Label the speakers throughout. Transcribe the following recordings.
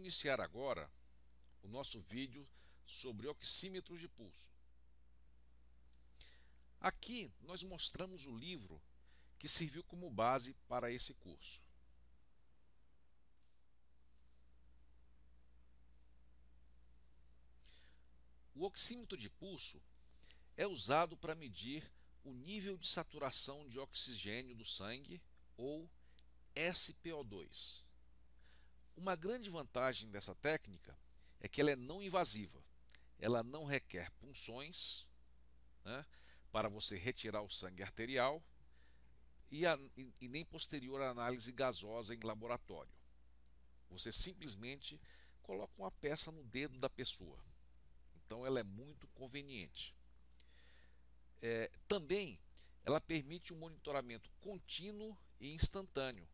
Speaker 1: iniciar agora o nosso vídeo sobre oxímetros de pulso. Aqui nós mostramos o livro que serviu como base para esse curso. O oxímetro de pulso é usado para medir o nível de saturação de oxigênio do sangue, ou SpO2. Uma grande vantagem dessa técnica é que ela é não invasiva. Ela não requer punções, né, para você retirar o sangue arterial e nem posterior análise gasosa em laboratório. Você simplesmente coloca uma peça no dedo da pessoa. Então ela é muito conveniente. Também ela permite um monitoramento contínuo e instantâneo.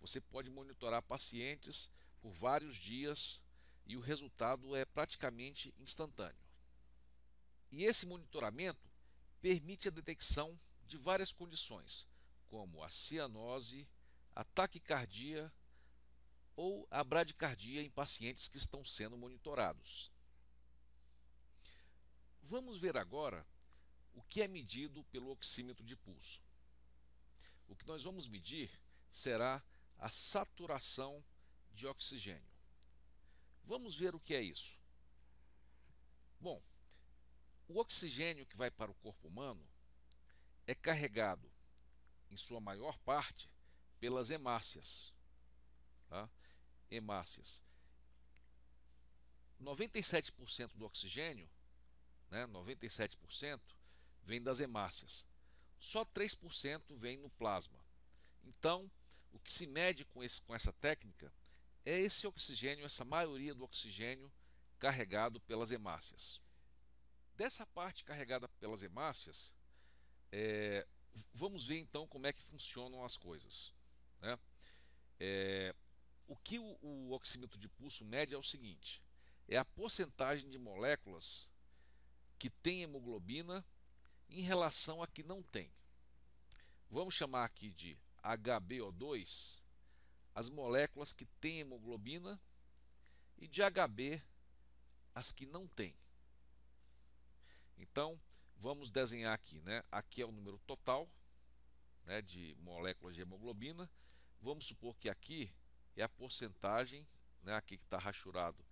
Speaker 1: Você pode monitorar pacientes por vários dias e o resultado é praticamente instantâneo. E esse monitoramento permite a detecção de várias condições, como a cianose, a taquicardia ou a bradicardia em pacientes que estão sendo monitorados. Vamos ver agora o que é medido pelo oxímetro de pulso. O que nós vamos medir será a saturação de oxigênio. Vamos ver o que é isso. Bom, o oxigênio que vai para o corpo humano é carregado, em sua maior parte, pelas hemácias. Tá? Hemácias. 97% do oxigênio, 97% vem das hemácias. Só 3% vem no plasma. Então, o que se mede com essa técnica é esse oxigênio, essa maioria do oxigênio carregado pelas hemácias. Dessa parte carregada pelas hemácias, vamos ver então como é que funcionam as coisas. O que o oxímetro de pulso mede é o seguinte: é a porcentagem de moléculas que tem hemoglobina em relação a que não tem. Vamos chamar aqui de HbO2 as moléculas que têm hemoglobina e de Hb as que não têm. Então, vamos desenhar aqui, aqui é o número total, de moléculas de hemoglobina. Vamos supor que aqui é a porcentagem, aqui que está rachurado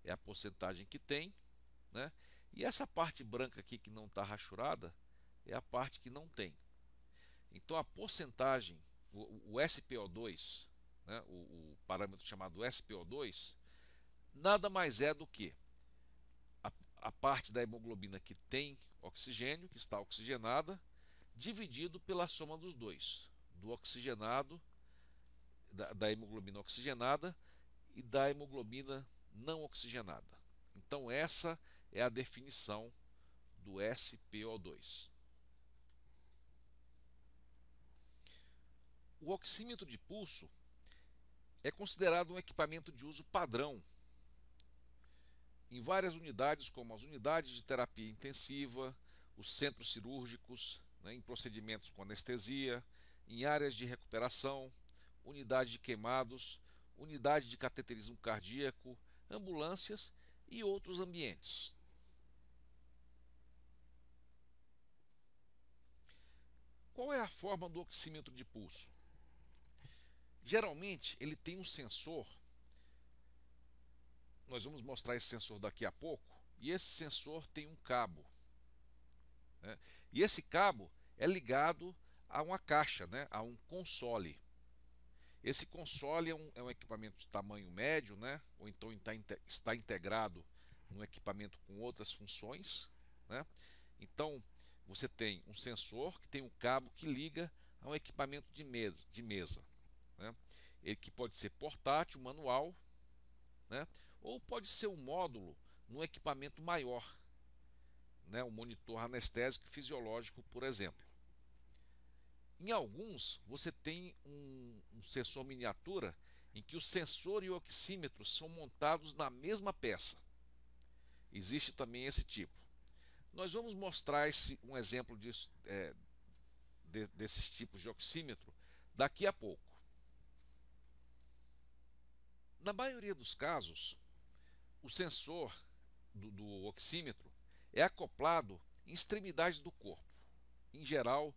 Speaker 1: é a porcentagem que tem, e essa parte branca aqui que não está rachurada é a parte que não tem. Então a porcentagem, o SpO2, o parâmetro chamado SpO2, nada mais é do que a parte da hemoglobina que tem oxigênio, que está oxigenada, dividido pela soma dos dois, do oxigenado, da hemoglobina oxigenada e da hemoglobina não oxigenada. Então essa é a definição do SpO2. O oxímetro de pulso é considerado um equipamento de uso padrão em várias unidades, como as unidades de terapia intensiva, os centros cirúrgicos, em procedimentos com anestesia, em áreas de recuperação, unidade de queimados, unidade de cateterismo cardíaco, ambulâncias e outros ambientes. Qual é a forma do oxímetro de pulso? Geralmente ele tem um sensor. Nós vamos mostrar esse sensor daqui a pouco. E esse sensor tem um cabo. E esse cabo é ligado a uma caixa, a um console. Esse console é um equipamento de tamanho médio, ou então está integrado num equipamento com outras funções. Então você tem um sensor que tem um cabo que liga a um equipamento de mesa. Ele que pode ser portátil, manual, ou pode ser um módulo num equipamento maior, um monitor anestésico fisiológico, por exemplo. Em alguns, você tem um sensor miniatura em que o sensor e o oxímetro são montados na mesma peça. Existe também esse tipo. Nós vamos mostrar um exemplo desses tipos de oxímetro daqui a pouco. Na maioria dos casos, o sensor do oxímetro é acoplado em extremidades do corpo, em geral,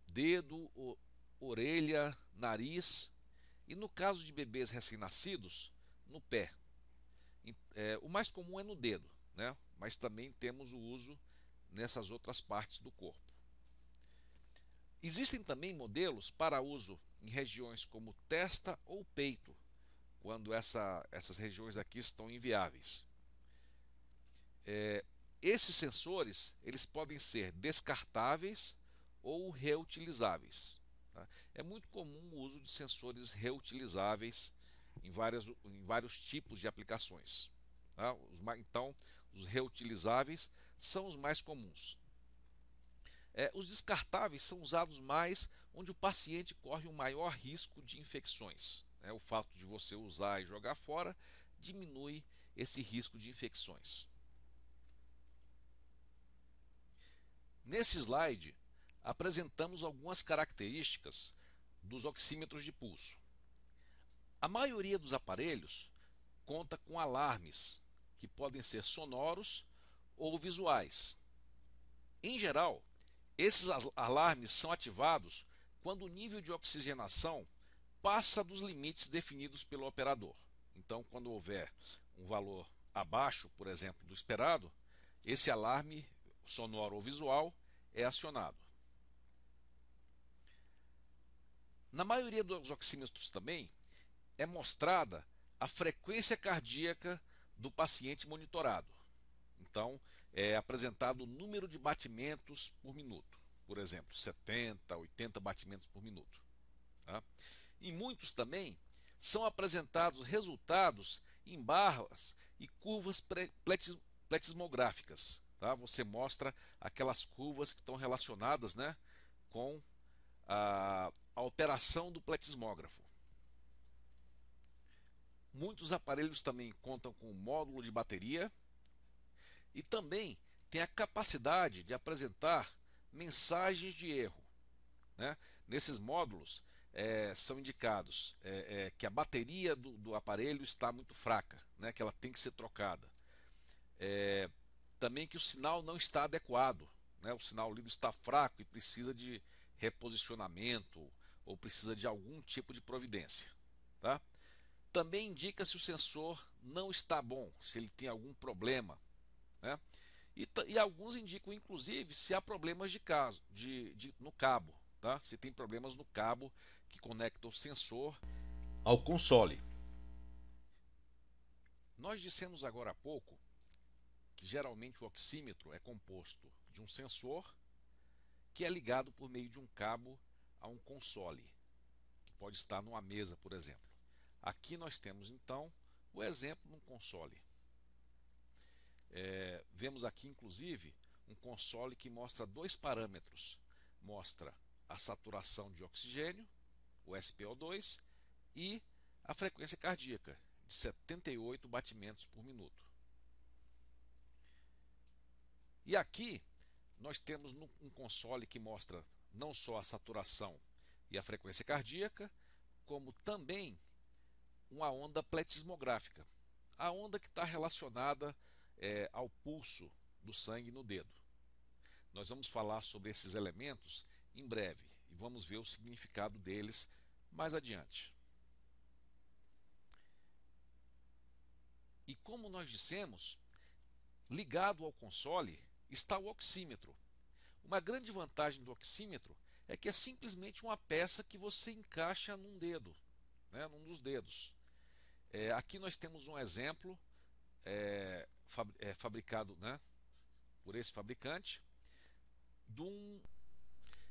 Speaker 1: dedo, orelha, nariz e, no caso de bebês recém-nascidos, no pé. O mais comum é no dedo, né? Mas também temos o uso nessas outras partes do corpo. Existem também modelos para uso em regiões como testa ou peito, quando essas regiões aqui estão inviáveis. Esses sensores eles podem ser descartáveis ou reutilizáveis. Tá? É muito comum o uso de sensores reutilizáveis em vários tipos de aplicações. Tá? Então, os reutilizáveis são os mais comuns. Os descartáveis são usados mais onde o paciente corre um maior risco de infecções. O fato de você usar e jogar fora diminui esse risco de infecções. Nesse slide, apresentamos algumas características dos oxímetros de pulso. A maioria dos aparelhos conta com alarmes, que podem ser sonoros ou visuais. Em geral, esses alarmes são ativados quando o nível de oxigenação passa dos limites definidos pelo operador. Então, quando houver um valor abaixo, por exemplo, do esperado, esse alarme sonoro ou visual é acionado. Na maioria dos oxímetros também é mostrada a frequência cardíaca do paciente monitorado. Então, é apresentado o número de batimentos por minuto, por exemplo, 70, 80 batimentos por minuto. Tá? Em muitos também são apresentados resultados em barras e curvas pletismográficas. Tá? Você mostra aquelas curvas que estão relacionadas, né, com a operação do pletismógrafo. Muitos aparelhos também contam com módulo de bateria e também tem a capacidade de apresentar mensagens de erro. Né? Nesses módulos são indicados que a bateria do aparelho está muito fraca, né? Que ela tem que ser trocada. Também que o sinal não está adequado, né? O sinal lido está fraco e precisa de reposicionamento ou precisa de algum tipo de providência. Tá? Também indica se o sensor não está bom, se ele tem algum problema. Né? E alguns indicam, inclusive, se há problemas no cabo. Tá? Se tem problemas no cabo que conecta o sensor ao console. Nós dissemos agora há pouco que geralmente o oxímetro é composto de um sensor que é ligado por meio de um cabo a um console, que pode estar numa mesa, por exemplo. Aqui nós temos então o exemplo de um console. Vemos aqui inclusive um console que mostra dois parâmetros. Mostra a saturação de oxigênio, o SpO2, e a frequência cardíaca, de 78 batimentos por minuto. E aqui nós temos um console que mostra não só a saturação e a frequência cardíaca, como também uma onda pletismográfica, a onda que está relacionada ao pulso do sangue no dedo. Nós vamos falar sobre esses elementos em breve e vamos ver o significado deles mais adiante. E como nós dissemos, ligado ao console está o oxímetro. Uma grande vantagem do oxímetro é que é simplesmente uma peça que você encaixa num dedo, né, num dos dedos. Aqui nós temos um exemplo fabricado, né, por esse fabricante de um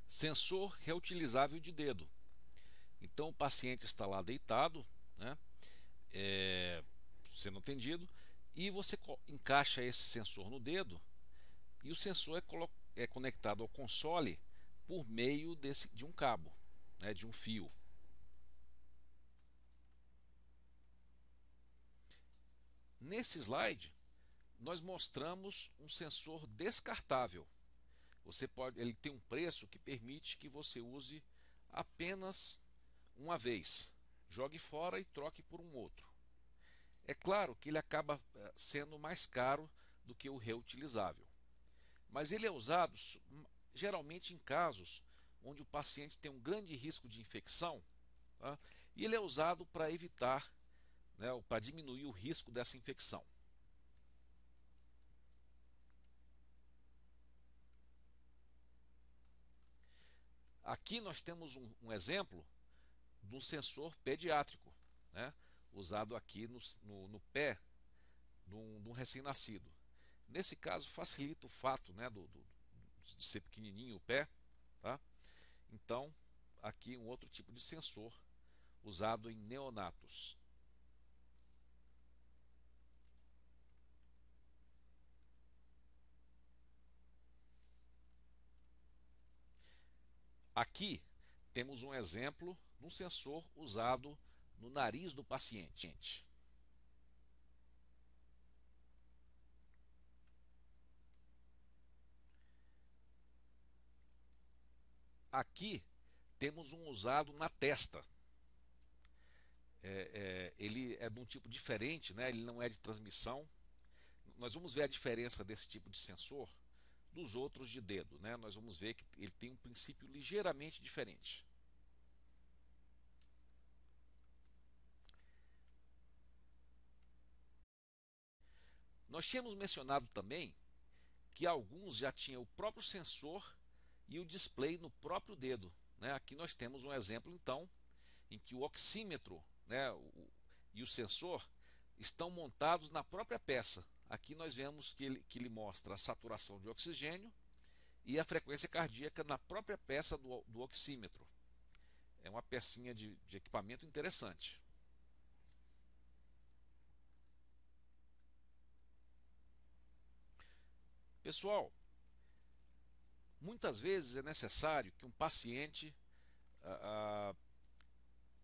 Speaker 1: sensor reutilizável de dedo. Então o paciente está lá deitado, né, sendo atendido, e você encaixa esse sensor no dedo e o sensor é conectado ao console por meio de um cabo, né, de um fio. Nesse slide, nós mostramos um sensor descartável. Ele tem um preço que permite que você use apenas uma vez. Jogue fora e troque por um outro. É claro que ele acaba sendo mais caro do que o reutilizável, mas ele é usado geralmente em casos onde o paciente tem um grande risco de infecção, tá? E ele é usado para evitar, né, para diminuir o risco dessa infecção. Aqui nós temos um exemplo de um sensor pediátrico, né, usado aqui no pé de um recém-nascido. Nesse caso, facilita o fato, né, de ser pequenininho o pé. Tá? Então, aqui um outro tipo de sensor usado em neonatos. Aqui temos um exemplo de um sensor usado no nariz do paciente. Aqui temos um usado na testa. Ele é de um tipo diferente, né? Ele não é de transmissão. Nós vamos ver a diferença desse tipo de sensor dos outros de dedo, né? Nós vamos ver que ele tem um princípio ligeiramente diferente. Nós tínhamos mencionado também que alguns já tinham o próprio sensor e o display no próprio dedo, né? Aqui nós temos um exemplo então em que o oxímetro, né, e o sensor estão montados na própria peça. Aqui nós vemos que ele mostra a saturação de oxigênio e a frequência cardíaca na própria peça do oxímetro. É uma pecinha de equipamento interessante. Pessoal, muitas vezes é necessário que um paciente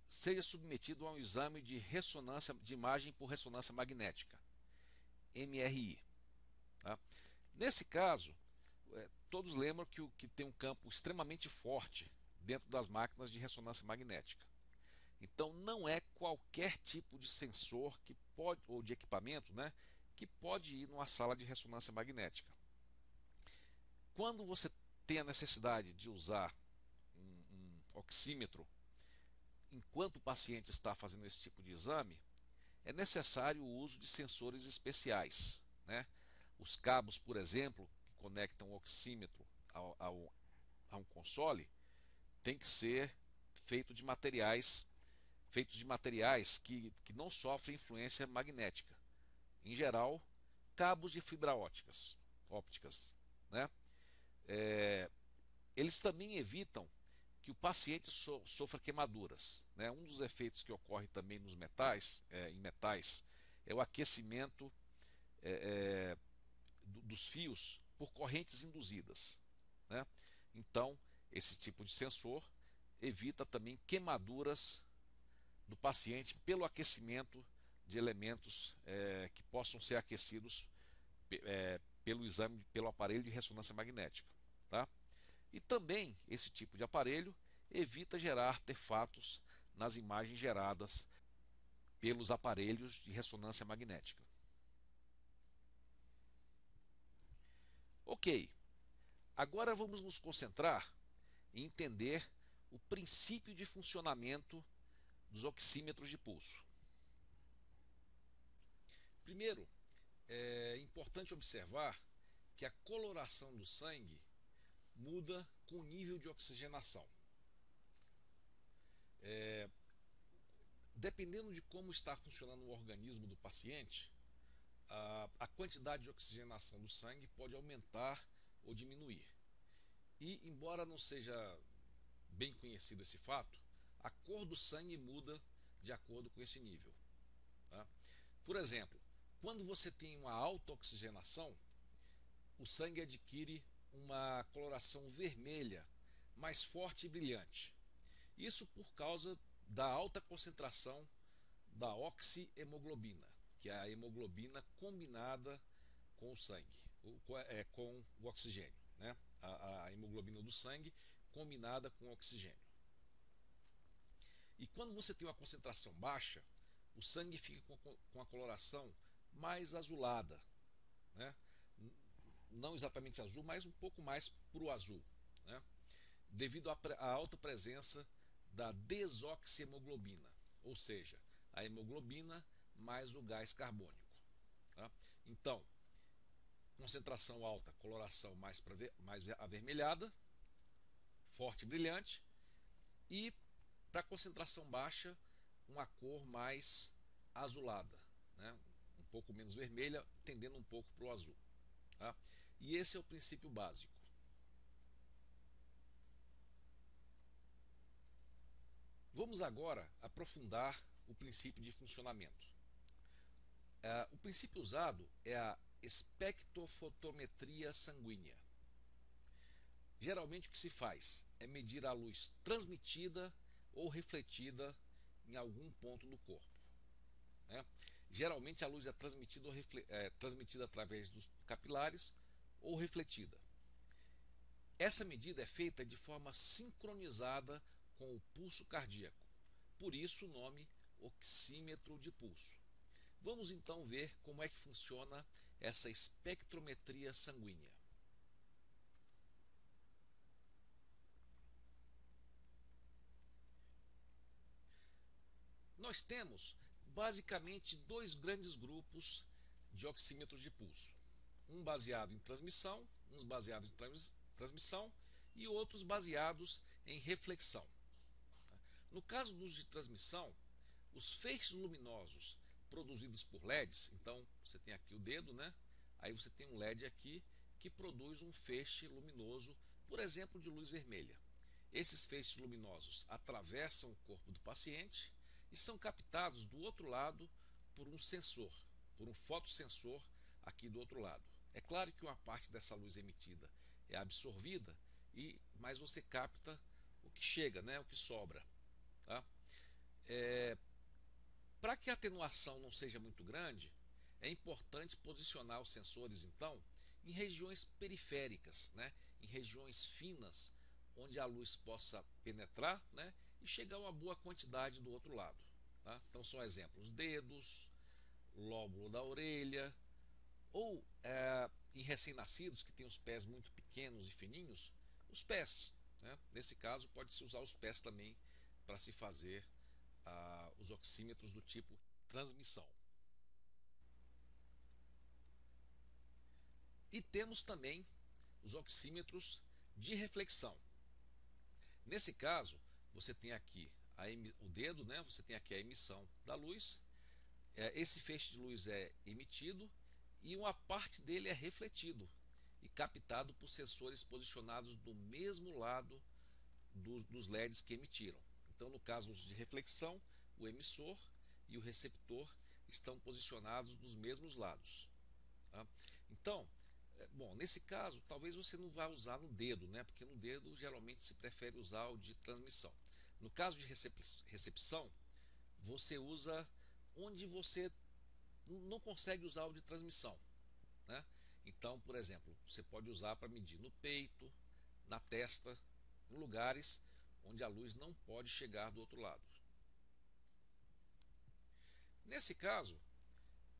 Speaker 1: seja submetido a um exame de ressonância de imagem por ressonância magnética, MRI. Tá? Nesse caso, todos lembram que tem um campo extremamente forte dentro das máquinas de ressonância magnética. Então não é qualquer tipo de sensor que pode, ou de equipamento, né, que pode ir numa sala de ressonância magnética. Quando você tem a necessidade de usar um oxímetro enquanto o paciente está fazendo esse tipo de exame, é necessário o uso de sensores especiais, né? Os cabos, por exemplo, que conectam o oxímetro a um console, tem que ser feitos de materiais que não sofrem influência magnética. Em geral, cabos de fibra ópticas, né? Eles também evitam que o paciente sofra queimaduras, né? Um dos efeitos que ocorre também nos metais, em metais, é o aquecimento dos fios por correntes induzidas, né? Então, esse tipo de sensor evita também queimaduras do paciente pelo aquecimento de elementos que possam ser aquecidos pelo exame, pelo aparelho de ressonância magnética. Tá? E também esse tipo de aparelho evita gerar artefatos nas imagens geradas pelos aparelhos de ressonância magnética. Ok, agora vamos nos concentrar em entender o princípio de funcionamento dos oxímetros de pulso. Primeiro, é importante observar que a coloração do sangue muda com o nível de oxigenação. Dependendo de como está funcionando o organismo do paciente, a quantidade de oxigenação do sangue pode aumentar ou diminuir. E, embora não seja bem conhecido esse fato, a cor do sangue muda de acordo com esse nível. Tá? Por exemplo, quando você tem uma alta oxigenação, o sangue adquire uma coloração vermelha, mais forte e brilhante. Isso por causa da alta concentração da oxihemoglobina, que é a hemoglobina combinada com o sangue, com o oxigênio, né? A hemoglobina do sangue combinada com o oxigênio. E quando você tem uma concentração baixa, o sangue fica com a coloração mais azulada, né? Não exatamente azul, mas um pouco mais para o azul, né? Devido à alta presença da desoxihemoglobina, ou seja, a hemoglobina mais o gás carbônico. Tá? Então, concentração alta, coloração mais avermelhada, forte e brilhante, e para concentração baixa, uma cor mais azulada, né? Um pouco menos vermelha, tendendo um pouco para o azul. Tá? E esse é o princípio básico. Vamos agora aprofundar o princípio de funcionamento. O princípio usado é a espectrofotometria sanguínea. Geralmente o que se faz é medir a luz transmitida ou refletida em algum ponto do corpo, né? Geralmente a luz é transmitida através dos capilares ou refletida. Essa medida é feita de forma sincronizada com o pulso cardíaco, por isso o nome oxímetro de pulso. Vamos então ver como é que funciona essa espectrometria sanguínea. Nós temos basicamente dois grandes grupos de oxímetros de pulso. Um baseado em transmissão, uns baseados em transmissão e outros baseados em reflexão. No caso dos de transmissão, os feixes luminosos produzidos por LEDs, então você tem aqui o dedo, né? Aí você tem um LED aqui que produz um feixe luminoso, por exemplo, de luz vermelha. Esses feixes luminosos atravessam o corpo do paciente e são captados do outro lado por um sensor, por um fotossensor aqui do outro lado. É claro que uma parte dessa luz emitida é absorvida, mas você capta o que chega, né? O que sobra. Tá? Para que a atenuação não seja muito grande, é importante posicionar os sensores, então, em regiões periféricas, né? Em regiões finas, onde a luz possa penetrar, né? E chegar a uma boa quantidade do outro lado. Tá? Então, são exemplos: dedos, lóbulo da orelha, ou em recém-nascidos que têm os pés muito pequenos e fininhos, os pés. Né? Nesse caso, pode-se usar os pés também para se fazer os oxímetros do tipo transmissão. E temos também os oxímetros de reflexão. Nesse caso, você tem aqui o dedo, né? Você tem aqui a emissão da luz. Esse feixe de luz é emitido e uma parte dele é refletido e captado por sensores posicionados do mesmo lado dos LEDs que emitiram. Então, no caso de reflexão, o emissor e o receptor estão posicionados dos mesmos lados. Tá? Então, bom, nesse caso, talvez você não vá usar no dedo, né? Porque no dedo geralmente se prefere usar o de transmissão. No caso de recepção, você usa onde você não consegue usar o de transmissão, né? Então, por exemplo, você pode usar para medir no peito, na testa, em lugares onde a luz não pode chegar do outro lado. Nesse caso,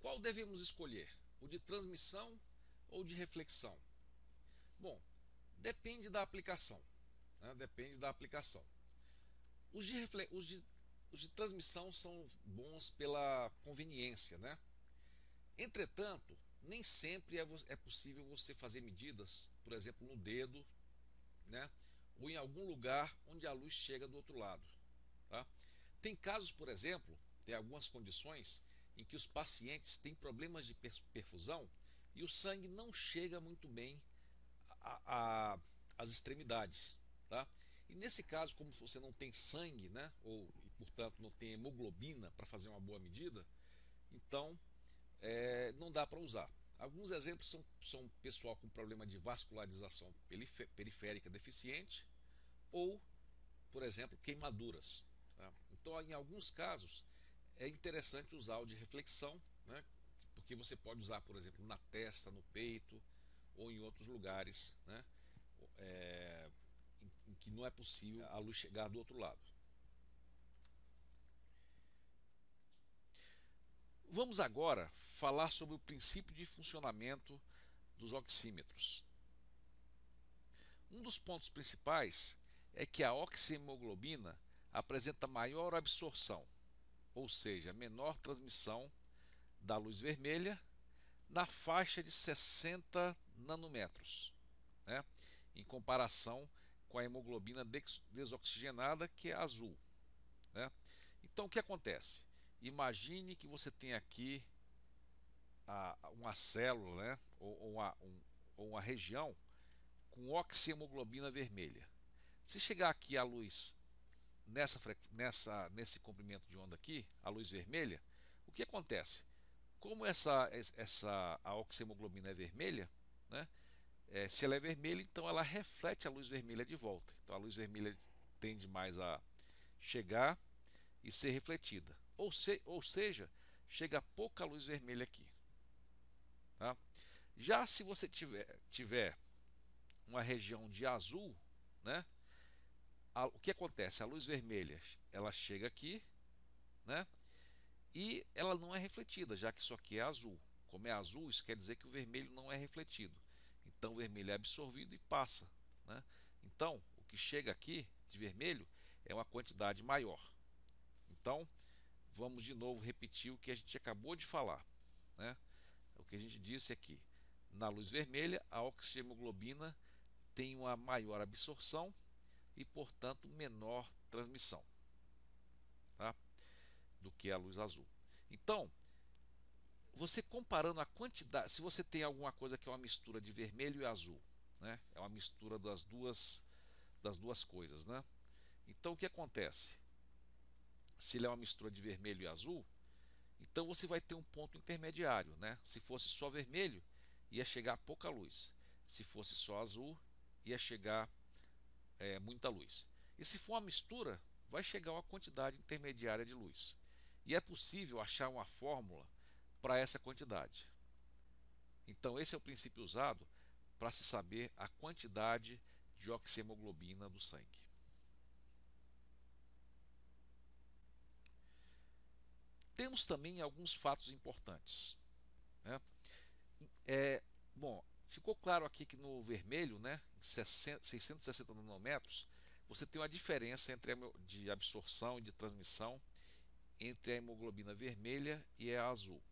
Speaker 1: qual devemos escolher? O de transmissão ou de reflexão? Bom, depende da aplicação. Né? Depende da aplicação. Os de transmissão são bons pela conveniência, né? Entretanto, nem sempre é possível você fazer medidas, por exemplo, no dedo, né? Ou em algum lugar onde a luz chega do outro lado. Tá? Tem casos, por exemplo, tem algumas condições em que os pacientes têm problemas de perfusão e o sangue não chega muito bem às extremidades. Tá? E nesse caso, como você não tem sangue, né, e portanto não tem hemoglobina para fazer uma boa medida, então não dá para usar. Alguns exemplos são pessoal com problema de vascularização periférica deficiente ou, por exemplo, queimaduras. Tá? Então, em alguns casos, é interessante usar o de reflexão, né? Porque você pode usar, por exemplo, na testa, no peito ou em outros lugares, né? Em que não é possível a luz chegar do outro lado. Vamos agora falar sobre o princípio de funcionamento dos oxímetros. Um dos pontos principais é que a oxihemoglobina apresenta maior absorção, ou seja, menor transmissão da luz vermelha na faixa de 60 nanômetros, né, em comparação com a hemoglobina desoxigenada, que é azul, né? Então, o que acontece? Imagine que você tem aqui uma célula, né, ou uma região com oxihemoglobina vermelha. Se chegar aqui a luz nesse comprimento de onda aqui, a luz vermelha, o que acontece? Como a oxihemoglobina é vermelha, né, se ela é vermelha, então ela reflete a luz vermelha de volta. Então a luz vermelha tende mais a chegar e ser refletida. Ou seja, chega pouca luz vermelha aqui. Tá? Já se você tiver uma região de azul, né, o que acontece? A luz vermelha ela chega aqui, né, e ela não é refletida, já que isso aqui é azul. Como é azul, isso quer dizer que o vermelho não é refletido. Então o vermelho é absorvido e passa, né? Então o que chega aqui de vermelho é uma quantidade maior. Então vamos de novo repetir o que a gente acabou de falar, né? O que a gente disse é que na luz vermelha a oxihemoglobina tem uma maior absorção e, portanto, menor transmissão, tá, do que a luz azul. Então, você comparando a quantidade, se você tem alguma coisa que é uma mistura de vermelho e azul, né, é uma mistura das duas coisas, né? Então, o que acontece? Se ele é uma mistura de vermelho e azul, então você vai ter um ponto intermediário, né? Se fosse só vermelho, ia chegar pouca luz. Se fosse só azul, ia chegar muita luz. E se for uma mistura, vai chegar uma quantidade intermediária de luz. E é possível achar uma fórmula para essa quantidade. Então esse é o princípio usado para se saber a quantidade de oxihemoglobina do sangue. Temos também alguns fatos importantes, né? Bom, ficou claro aqui que no vermelho, né, 660 nanômetros, você tem uma diferença de absorção e de transmissão entre a hemoglobina vermelha e a azul.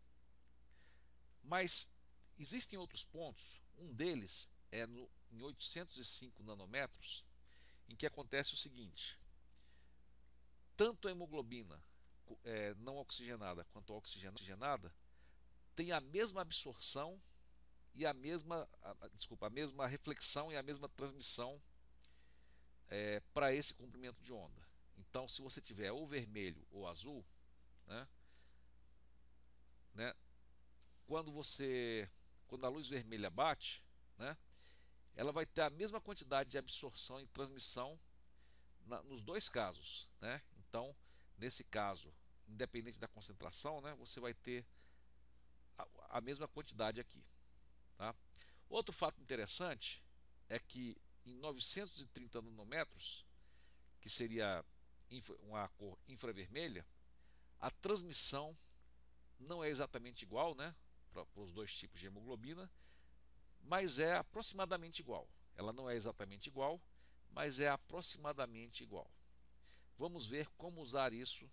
Speaker 1: Mas existem outros pontos, um deles é em 805 nanômetros, em que acontece o seguinte: tanto a hemoglobina não oxigenada quanto a oxigenada tem a mesma absorção e a mesma reflexão e a mesma transmissão para esse comprimento de onda. Então, se você tiver ou vermelho ou azul, né, né, quando a luz vermelha bate, né, ela vai ter a mesma quantidade de absorção e transmissão nos dois casos, né? Então, nesse caso, independente da concentração, né, você vai ter a mesma quantidade aqui, tá? Outro fato interessante é que em 930 nanômetros, que seria uma cor infravermelha, a transmissão não é exatamente igual, né, para os dois tipos de hemoglobina, mas é aproximadamente igual. Ela não é exatamente igual, mas é aproximadamente igual. Vamos ver como usar isso,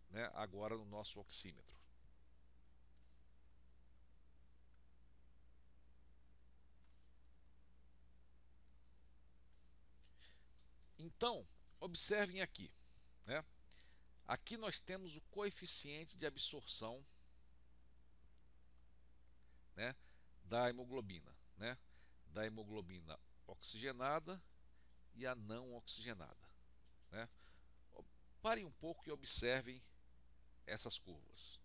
Speaker 1: né, agora no nosso oxímetro. Então, observem aqui, né? Aqui nós temos o coeficiente de absorção, né, da hemoglobina, né? Da hemoglobina oxigenada e a não oxigenada, né? Parem um pouco e observem essas curvas.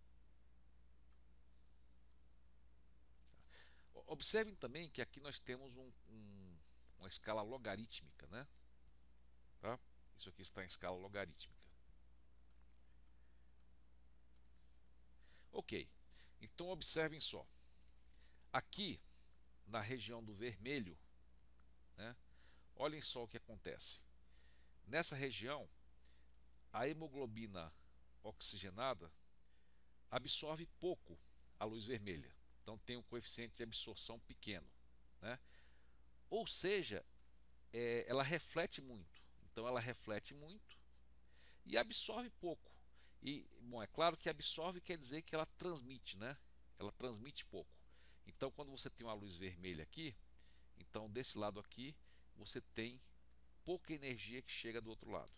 Speaker 1: Observem também que aqui nós temos uma escala logarítmica, né? Tá? Isso aqui está em escala logarítmica. Ok, então observem só. Aqui na região do vermelho, né, olhem só o que acontece. Nessa região, a hemoglobina oxigenada absorve pouco a luz vermelha, então tem um coeficiente de absorção pequeno, né? Ou seja, ela reflete muito, então ela reflete muito e absorve pouco. E, bom, é claro que absorve quer dizer que ela transmite, né? Ela transmite pouco. Então, quando você tem uma luz vermelha aqui, então desse lado aqui você tem pouca energia que chega do outro lado.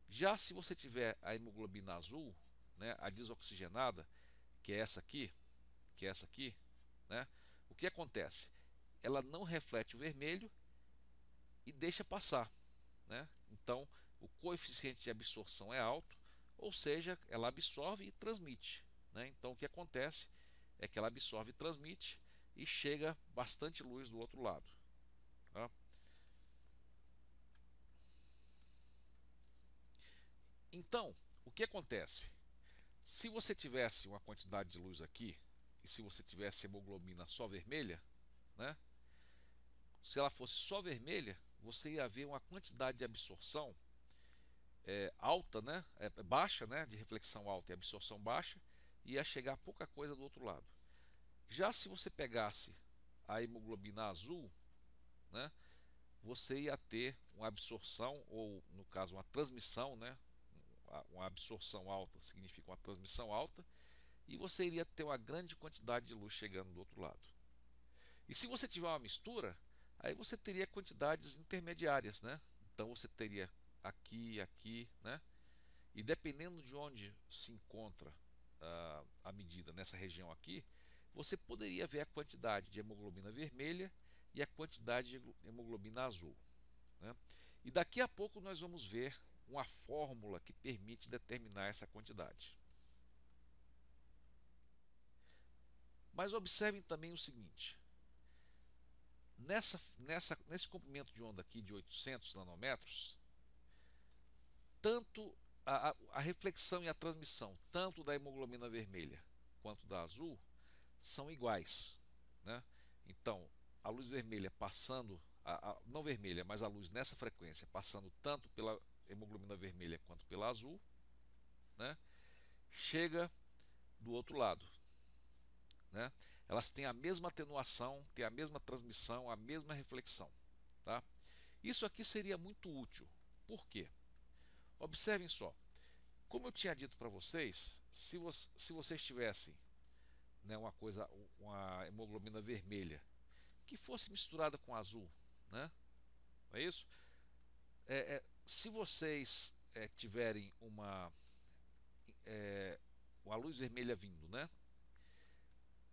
Speaker 1: Já se você tiver a hemoglobina azul, né, a desoxigenada, que é essa aqui, né, o que acontece? Ela não reflete o vermelho e deixa passar, né? Então, o coeficiente de absorção é alto, ou seja, ela absorve e transmite, né? Então, o que acontece é que ela absorve e transmite e chega bastante luz do outro lado, tá? Então, o que acontece? Se você tivesse uma quantidade de luz aqui, e se você tivesse hemoglobina só vermelha, né? Se ela fosse só vermelha, você ia ver uma quantidade de absorção alta, né? Baixa, né? De reflexão alta e absorção baixa, e ia chegar pouca coisa do outro lado. Já se você pegasse a hemoglobina azul, né? Você ia ter uma absorção, ou no caso uma transmissão, né? Uma absorção alta significa uma transmissão alta, e você iria ter uma grande quantidade de luz chegando do outro lado. E se você tiver uma mistura, aí você teria quantidades intermediárias, né? Então você teria aqui, aqui, né? E dependendo de onde se encontra a medida nessa região aqui, você poderia ver a quantidade de hemoglobina vermelha e a quantidade de hemoglobina azul, né? E daqui a pouco nós vamos ver uma fórmula que permite determinar essa quantidade. Mas observem também o seguinte: nesse comprimento de onda aqui de 800 nanômetros, tanto a reflexão e a transmissão, tanto da hemoglobina vermelha quanto da azul, são iguais, né? Então, a luz vermelha passando, não vermelha, mas a luz nessa frequência, passando tanto pela hemoglobina vermelha quanto pela azul, né? Chega do outro lado, né? Elas têm a mesma atenuação, têm a mesma transmissão, a mesma reflexão, tá? Isso aqui seria muito útil. Por quê? Observem só. Como eu tinha dito para vocês, se vocês tivessem, né, uma hemoglobina vermelha que fosse misturada com azul, né? Não é isso? Se vocês tiverem uma luz vermelha vindo, né?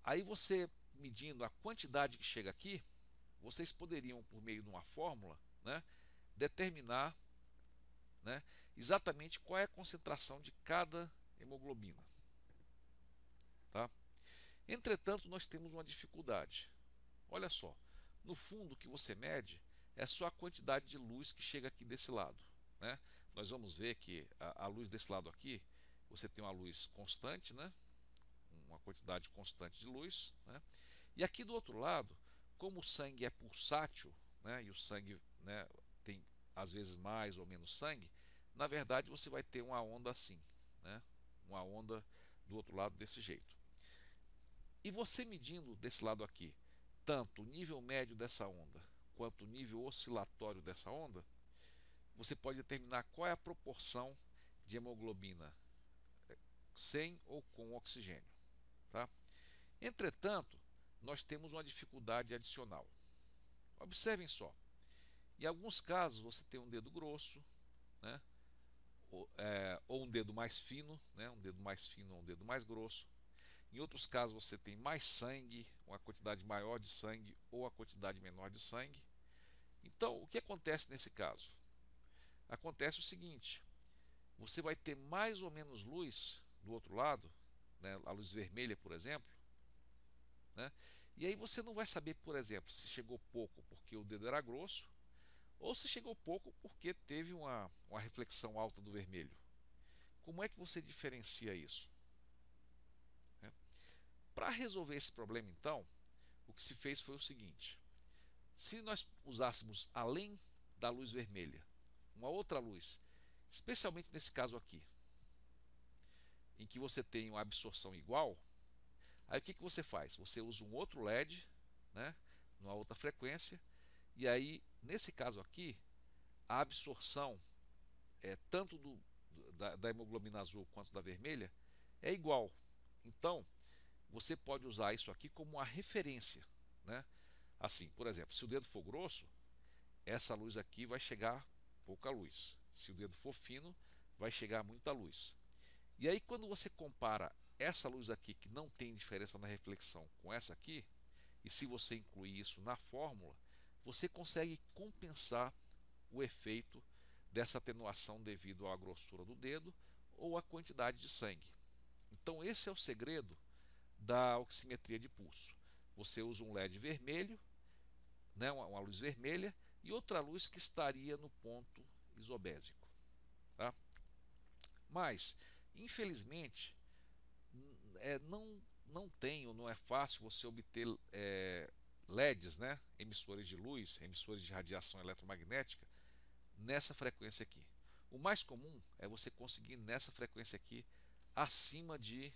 Speaker 1: Aí você medindo a quantidade que chega aqui, vocês poderiam, por meio de uma fórmula, né, determinar, né, exatamente qual é a concentração de cada hemoglobina, tá? Entretanto, nós temos uma dificuldade. Olha só, no fundo o que você mede é só a quantidade de luz que chega aqui desse lado, né? Nós vamos ver que a luz desse lado aqui, você tem uma luz constante, né? Uma quantidade constante de luz, né? E aqui do outro lado, como o sangue é pulsátil, né? E o sangue, né, tem às vezes mais ou menos sangue, na verdade você vai ter uma onda assim, né? Uma onda do outro lado desse jeito. E você medindo desse lado aqui, tanto o nível médio dessa onda quanto o nível oscilatório dessa onda, você pode determinar qual é a proporção de hemoglobina sem ou com oxigênio, tá? Entretanto, nós temos uma dificuldade adicional. Observem só. Em alguns casos você tem um dedo grosso, né? Ou um dedo mais fino, né? Um dedo mais fino ou um dedo mais grosso. Em outros casos você tem mais sangue, uma quantidade maior de sangue ou a quantidade menor de sangue. Então, o que acontece nesse caso? Acontece o seguinte: você vai ter mais ou menos luz do outro lado, né, a luz vermelha, por exemplo, né? E aí você não vai saber, por exemplo, se chegou pouco porque o dedo era grosso ou se chegou pouco porque teve uma reflexão alta do vermelho. Como é que você diferencia isso? Para resolver esse problema, então, o que se fez foi o seguinte: se nós usássemos, além da luz vermelha, uma outra luz, especialmente nesse caso aqui, em que você tem uma absorção igual, aí o que você faz? Você usa um outro LED, né, numa outra frequência, e aí, nesse caso aqui, a absorção tanto da hemoglobina azul quanto da vermelha é igual. Então, você pode usar isso aqui como uma referência, né? Assim, por exemplo, se o dedo for grosso, essa luz aqui vai chegar pouca luz. Se o dedo for fino, vai chegar muita luz. E aí, quando você compara essa luz aqui, que não tem diferença na reflexão, com essa aqui, e se você incluir isso na fórmula, você consegue compensar o efeito dessa atenuação devido à grossura do dedo ou à quantidade de sangue. Então, esse é o segredo da oximetria de pulso. Você usa um LED vermelho, né, uma luz vermelha, e outra luz que estaria no ponto isobésico. Tá? Mas, infelizmente, não tem ou não é fácil você obter LEDs, né, emissores de luz, emissores de radiação eletromagnética, nessa frequência aqui. O mais comum é você conseguir nessa frequência aqui acima de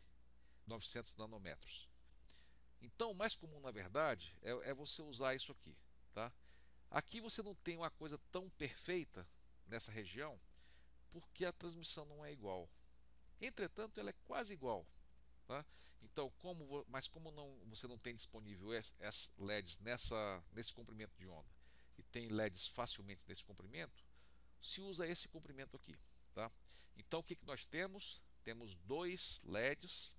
Speaker 1: 900 nanômetros. Então, o mais comum, na verdade, é você usar isso aqui. Tá? Aqui você não tem uma coisa tão perfeita nessa região, porque a transmissão não é igual. Entretanto, ela é quase igual. Tá? Então, mas como você não tem disponível LEDs nesse comprimento de onda e tem LEDs facilmente nesse comprimento, se usa esse comprimento aqui. Tá? Então, o que nós temos? Temos dois LEDs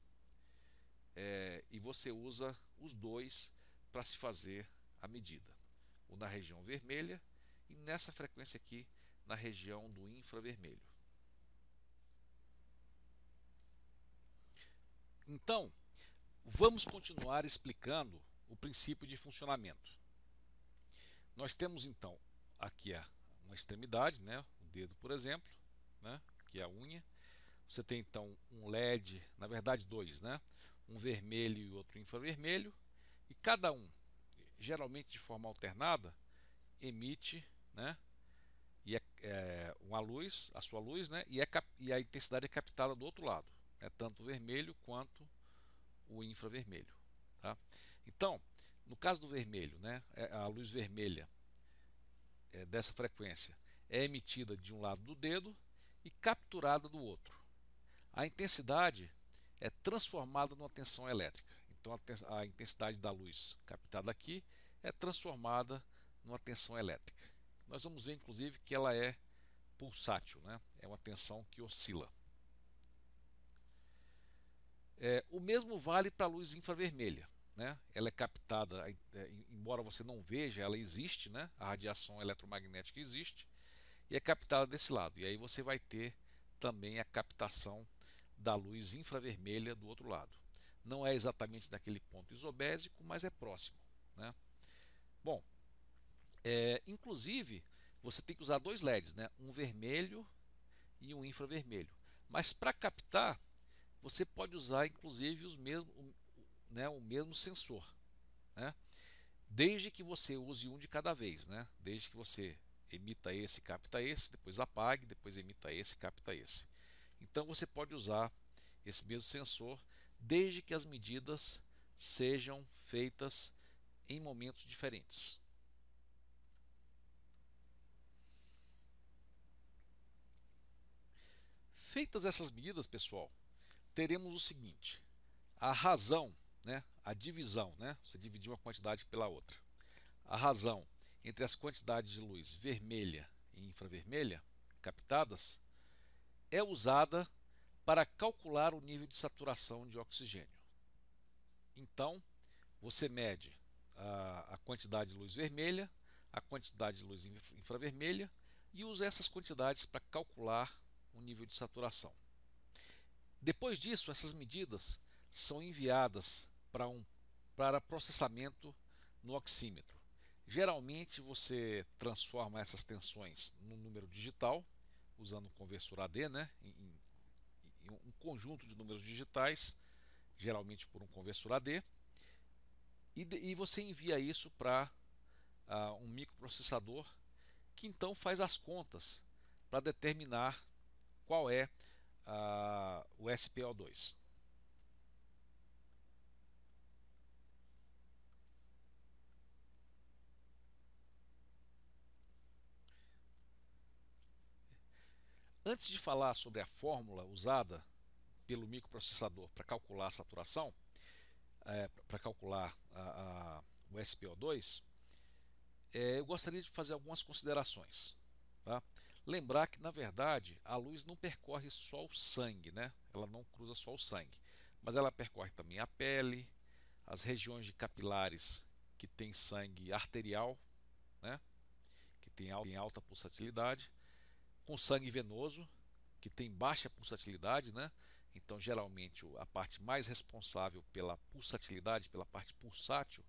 Speaker 1: e você usa os dois para se fazer a medida. O na região vermelha e nessa frequência aqui na região do infravermelho. Então, vamos continuar explicando o princípio de funcionamento. Nós temos então aqui uma extremidade, né, o dedo, por exemplo, né, que é a unha. Você tem então um LED, na verdade dois, né, um vermelho e outro infravermelho, e cada um, geralmente de forma alternada, emite, né, uma luz, a sua luz, né, e a intensidade é captada do outro lado, tanto o vermelho quanto o infravermelho. Tá? Então, no caso do vermelho, né, a luz vermelha dessa frequência é emitida de um lado do dedo e capturada do outro. A intensidade é transformada numa tensão elétrica. Então, a intensidade da luz captada aqui é transformada numa tensão elétrica. Nós vamos ver, inclusive, que ela é pulsátil, né? É uma tensão que oscila. O mesmo vale para a luz infravermelha. Né? Ela é captada, embora você não veja, ela existe, né? A radiação eletromagnética existe, e é captada desse lado. E aí você vai ter também a captação da luz infravermelha do outro lado. Não é exatamente naquele ponto isobésico, mas é próximo. Né? Bom, inclusive você tem que usar dois LEDs, né? Um vermelho e um infravermelho. Mas para captar, você pode usar inclusive o mesmo sensor, né? Desde que você use um de cada vez, né? Desde que você emita esse, capta esse, depois apague, depois emita esse, capta esse. Então você pode usar esse mesmo sensor desde que as medidas sejam feitas em momentos diferentes. Feitas essas medidas, pessoal, teremos o seguinte: a razão, né, a divisão, né, você dividir uma quantidade pela outra. A razão entre as quantidades de luz vermelha e infravermelha captadas é usada para calcular o nível de saturação de oxigênio. Então, você mede a quantidade de luz vermelha, a quantidade de luz infravermelha e usa essas quantidades para calcular o nível de saturação. Depois disso, essas medidas são enviadas para processamento no oxímetro. Geralmente você transforma essas tensões num número digital, usando um conversor AD, né, em um conjunto de números digitais, geralmente por um conversor AD, e você envia isso para um microprocessador que então faz as contas para determinar qual é o SpO2. Antes de falar sobre a fórmula usada pelo microprocessador para calcular a saturação, para calcular o SpO2, eu gostaria de fazer algumas considerações. Tá? Lembrar que, na verdade, a luz não percorre só o sangue, né? Ela não cruza só o sangue, mas ela percorre também a pele, as regiões de capilares que tem sangue arterial, né? Que tem alta pulsatilidade, com sangue venoso, que tem baixa pulsatilidade, né? Então, geralmente, a parte mais responsável pela pulsatilidade, pela parte pulsátil,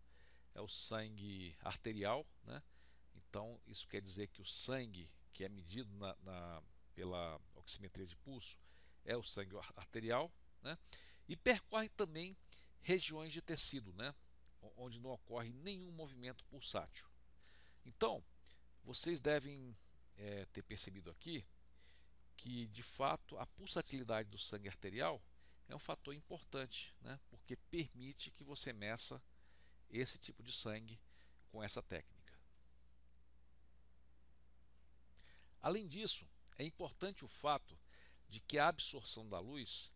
Speaker 1: é o sangue arterial, né? Então, isso quer dizer que o sangue que é medido pela oximetria de pulso é o sangue arterial, né? E percorre também regiões de tecido, né? Onde não ocorre nenhum movimento pulsátil. Então, vocês devem ter percebido aqui que, de fato, a pulsatilidade do sangue arterial é um fator importante, né? Porque permite que você meça esse tipo de sangue com essa técnica. Além disso, é importante o fato de que a absorção da luz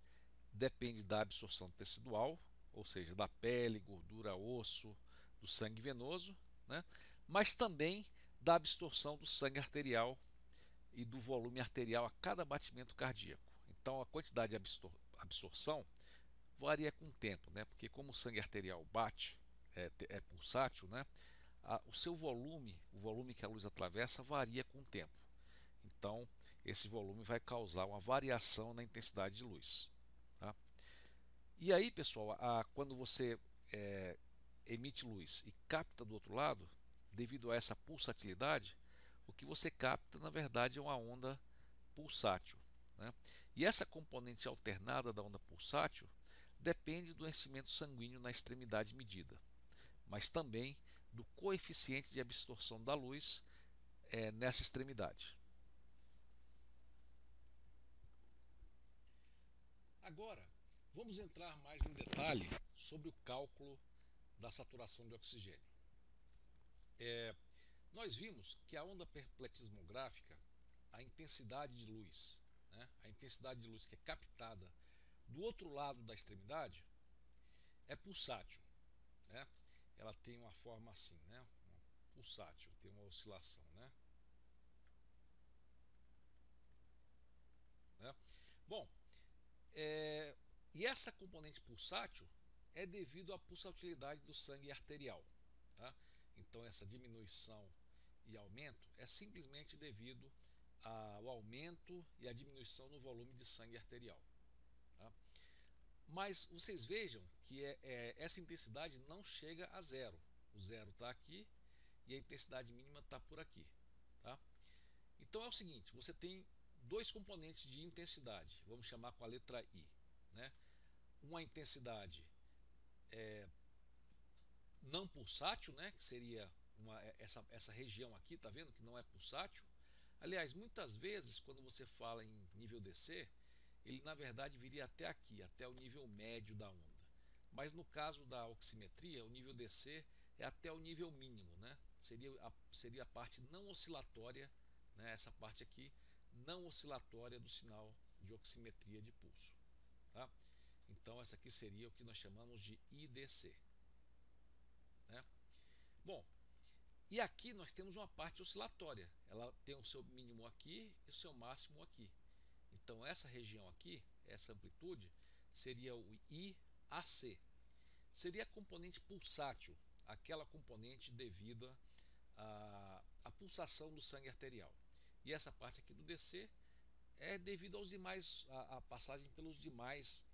Speaker 1: depende da absorção tecidual, ou seja, da pele, gordura, osso, do sangue venoso, né? Mas também da absorção do sangue arterial e do volume arterial a cada batimento cardíaco. Então, a quantidade de absorção varia com o tempo, né? Porque como o sangue arterial bate, é pulsátil, né? O seu volume, o volume que a luz atravessa, varia com o tempo. Então, esse volume vai causar uma variação na intensidade de luz. Tá? E aí, pessoal, quando você emite luz e capta do outro lado, devido a essa pulsatilidade, o que você capta, na verdade, é uma onda pulsátil. Né? E essa componente alternada da onda pulsátil depende do enchimento sanguíneo na extremidade medida, mas também do coeficiente de absorção da luz nessa extremidade. Agora, vamos entrar mais em detalhe sobre o cálculo da saturação de oxigênio. Nós vimos que a onda perpletismográfica, a intensidade de luz, né, a intensidade de luz que é captada do outro lado da extremidade, é pulsátil. Né? Ela tem uma forma assim, né? Pulsátil, tem uma oscilação. Né? Bom, e essa componente pulsátil é devido à pulsatilidade do sangue arterial. Tá? Então, essa diminuição e aumento é simplesmente devido ao aumento e à diminuição no volume de sangue arterial. Tá? Mas vocês vejam que essa intensidade não chega a zero. O zero está aqui e a intensidade mínima está por aqui. Tá? Então é o seguinte, você tem dois componentes de intensidade, vamos chamar com a letra I. Né? Uma intensidade não pulsátil, né? Que seria essa região aqui, tá vendo que não é pulsátil. Aliás, muitas vezes quando você fala em nível DC, ele na verdade viria até aqui, até o nível médio da onda. Mas no caso da oximetria, o nível DC é até o nível mínimo, né? Seria a parte não oscilatória, né? Essa parte aqui, não oscilatória do sinal de oximetria de pulso. Tá? Então essa aqui seria o que nós chamamos de IDC. Né? Bom, e aqui nós temos uma parte oscilatória. Ela tem o seu mínimo aqui e o seu máximo aqui. Então essa região aqui, essa amplitude, seria o IAC. Seria a componente pulsátil, aquela componente devida à pulsação do sangue arterial. E essa parte aqui do DC é devido aos demais, a passagem pelas demais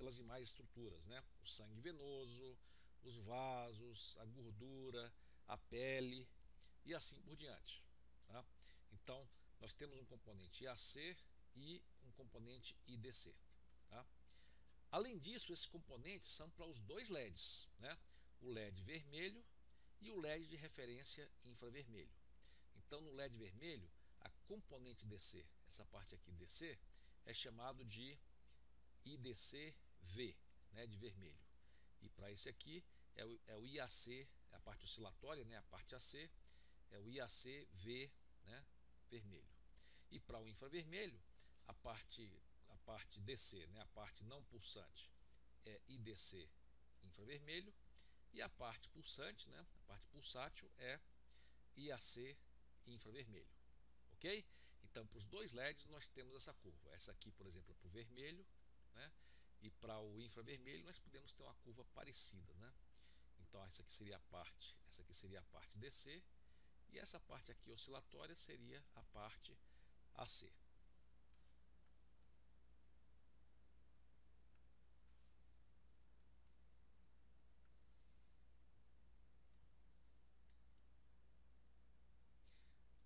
Speaker 1: estruturas, né? O sangue venoso, os vasos, a gordura, a pele e assim por diante. Tá? Então, nós temos um componente IAC e um componente IDC. Tá? Além disso, esses componentes são para os dois LEDs, né? O LED vermelho e o LED de referência infravermelho. Então, no LED vermelho, a componente DC, essa parte aqui DC, é chamado de IDC-V, né, de vermelho. E para esse aqui é o IAC, a parte oscilatória, né, a parte AC, é o IAC-V, né, vermelho. E para o infravermelho, a parte DC, né, a parte não pulsante, é IDC infravermelho, e a parte pulsante, né, a parte pulsátil, é IAC infravermelho. Ok? Então, para os dois LEDs, nós temos essa curva. Essa aqui, por exemplo, é para o vermelho, né? E para o infravermelho, nós podemos ter uma curva parecida, né? Então, essa aqui seria a parte DC, e essa parte aqui oscilatória seria a parte AC.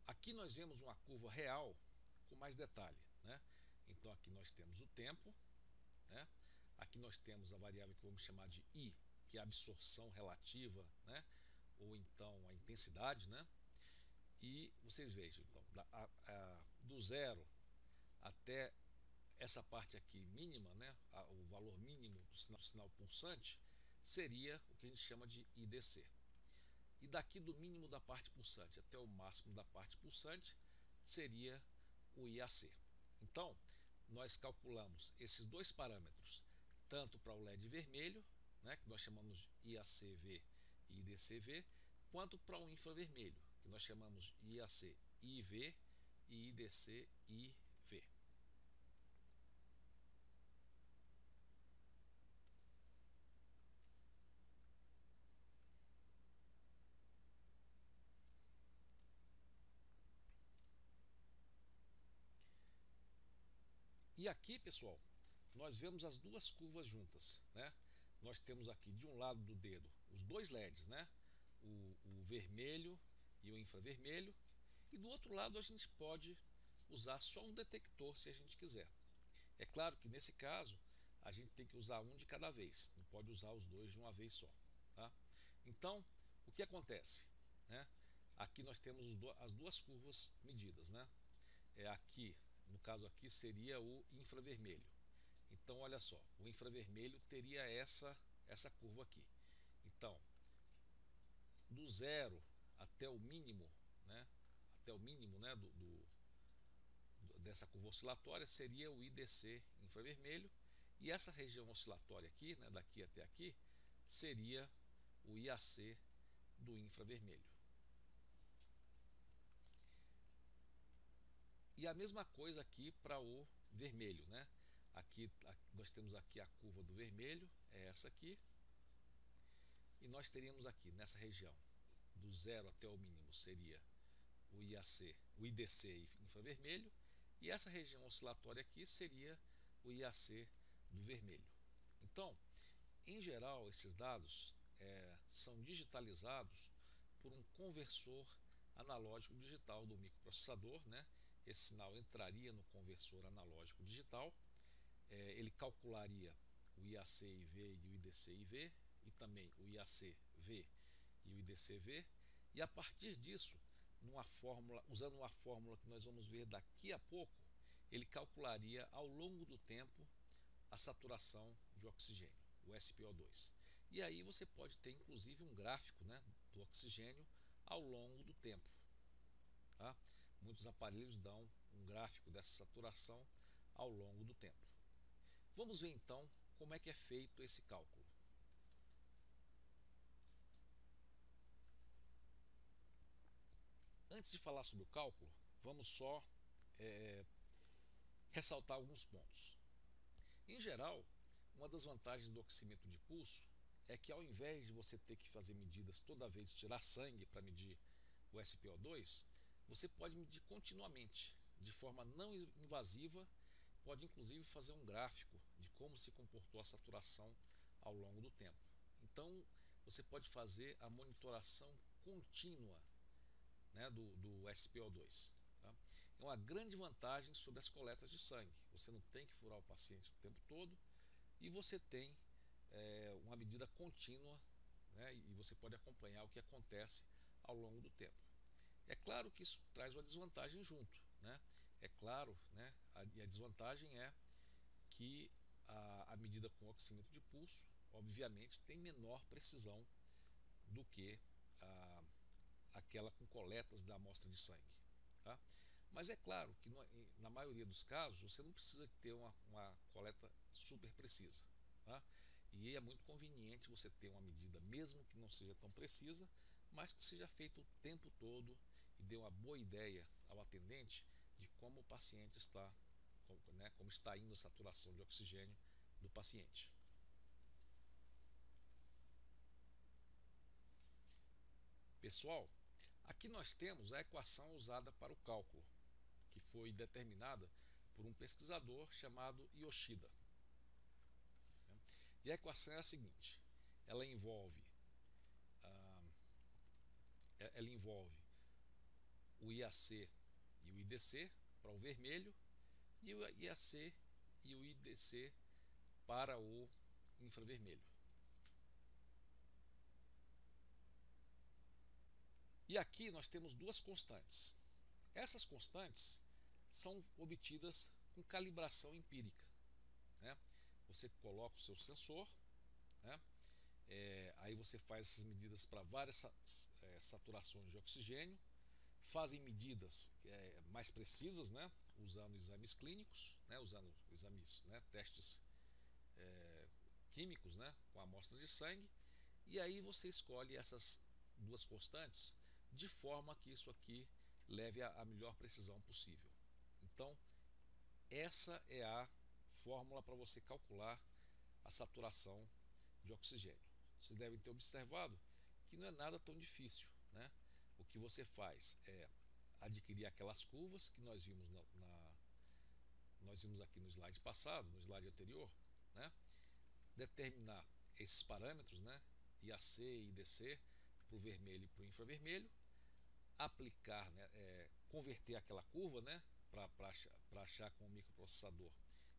Speaker 1: Aqui nós vemos uma curva real com mais detalhe, né? Então aqui nós temos o tempo, né? Aqui nós temos a variável que vamos chamar de I, que é a absorção relativa, né? Ou então a intensidade, né? E vocês vejam, então, do zero até essa parte aqui mínima, né? O valor mínimo do sinal pulsante seria o que a gente chama de IDC. E daqui do mínimo da parte pulsante até o máximo da parte pulsante seria o IAC. Então, nós calculamos esses dois parâmetros, tanto para o LED vermelho, né, que nós chamamos IACV e IDCV, quanto para o infravermelho, que nós chamamos IAC-IV e IDC-IV. E aqui, pessoal, nós vemos as duas curvas juntas, né? Nós temos aqui de um lado do dedo os dois LEDs, né? O vermelho e o infravermelho, e do outro lado a gente pode usar só um detector se a gente quiser. É claro que nesse caso a gente tem que usar um de cada vez, não pode usar os dois de uma vez só, tá? Então, o que acontece, né? Aqui nós temos as duas curvas medidas, né? Aqui, no caso aqui seria o infravermelho. Então, olha só, o infravermelho teria essa curva aqui. Então, do zero até o mínimo, né? Até o mínimo, né? Dessa curva oscilatória seria o IDC infravermelho, e essa região oscilatória aqui, né? Daqui até aqui, seria o IAC do infravermelho. E a mesma coisa aqui para o vermelho, né? Aqui nós temos aqui a curva do vermelho, é essa aqui, e nós teríamos aqui nessa região do zero até o mínimo seria o IAC, o IDC infravermelho, e essa região oscilatória aqui seria o IAC do vermelho. Então, em geral, esses dados são digitalizados por um conversor analógico digital do microprocessador, né? Esse sinal entraria no conversor analógico digital, ele calcularia o IAC-IV e o IDC-IV, e também o IAC-V e o IDC-V, e a partir disso, usando uma fórmula que nós vamos ver daqui a pouco, ele calcularia ao longo do tempo a saturação de oxigênio, o SpO2. E aí você pode ter inclusive um gráfico, né, do oxigênio ao longo do tempo. Tá? Muitos aparelhos dão um gráfico dessa saturação ao longo do tempo. Vamos ver então como é que é feito esse cálculo. Antes de falar sobre o cálculo, vamos só ressaltar alguns pontos. Em geral, uma das vantagens do oxímetro de pulso é que, ao invés de você ter que fazer medidas toda vez de tirar sangue para medir o SpO2, você pode medir continuamente, de forma não invasiva, pode inclusive fazer um gráfico de como se comportou a saturação ao longo do tempo. Então, você pode fazer a monitoração contínua, né, do SpO2. Tá? É uma grande vantagem sobre as coletas de sangue. Você não tem que furar o paciente o tempo todo e você tem uma medida contínua, né, e você pode acompanhar o que acontece ao longo do tempo. É claro que isso traz uma desvantagem junto, né? É claro, né? E a desvantagem é que a medida com oxímetro de pulso, obviamente, tem menor precisão do que aquela com coletas da amostra de sangue. Tá? Mas é claro que na maioria dos casos você não precisa ter uma coleta super precisa. Tá? E é muito conveniente você ter uma medida, mesmo que não seja tão precisa, mas que seja feita o tempo todo e dê uma boa ideia ao atendente de como o paciente está, como está indo a saturação de oxigênio do paciente. Pessoal, aqui nós temos a equação usada para o cálculo, que foi determinada por um pesquisador chamado Yoshida. E a equação é a seguinte: ela envolve, o IAC e o IDC para o vermelho e o IAC e o IDC para o infravermelho. E aqui nós temos duas constantes. Essas constantes são obtidas com calibração empírica. Né? Você coloca o seu sensor, né? Aí você faz essas medidas para várias saturações de oxigênio, fazem medidas mais precisas, né? Usando exames clínicos, né? Usando exames, né? Testes químicos, né? Com amostra de sangue, e aí você escolhe essas duas constantes de forma que isso aqui leve a melhor precisão possível. Então, essa é a fórmula para você calcular a saturação de oxigênio. Vocês devem ter observado que não é nada tão difícil, né? O que você faz é adquirir aquelas curvas que nós vimos nós vimos aqui no slide passado, no slide anterior, né? Determinar esses parâmetros, né? IAC e IDC para o vermelho e para o infravermelho, aplicar, né? Converter aquela curva, né? Para achar com o microprocessador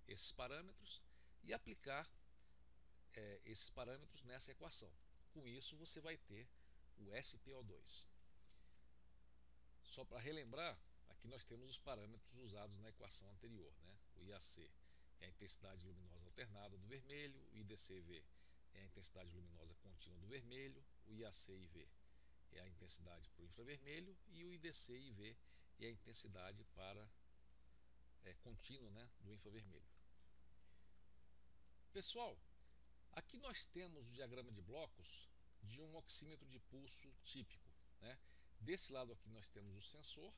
Speaker 1: esses parâmetros e aplicar esses parâmetros nessa equação. Com isso você vai ter o SPO2. Só para relembrar, aqui nós temos os parâmetros usados na equação anterior, né? O IAC é a intensidade luminosa alternada do vermelho, o IDCV é a intensidade luminosa contínua do vermelho, o IAC-IV é a intensidade para o infravermelho e o IDC-IV é a intensidade para contínua, né, do infravermelho. Pessoal, aqui nós temos o diagrama de blocos de um oxímetro de pulso típico. Né? Desse lado aqui nós temos o sensor,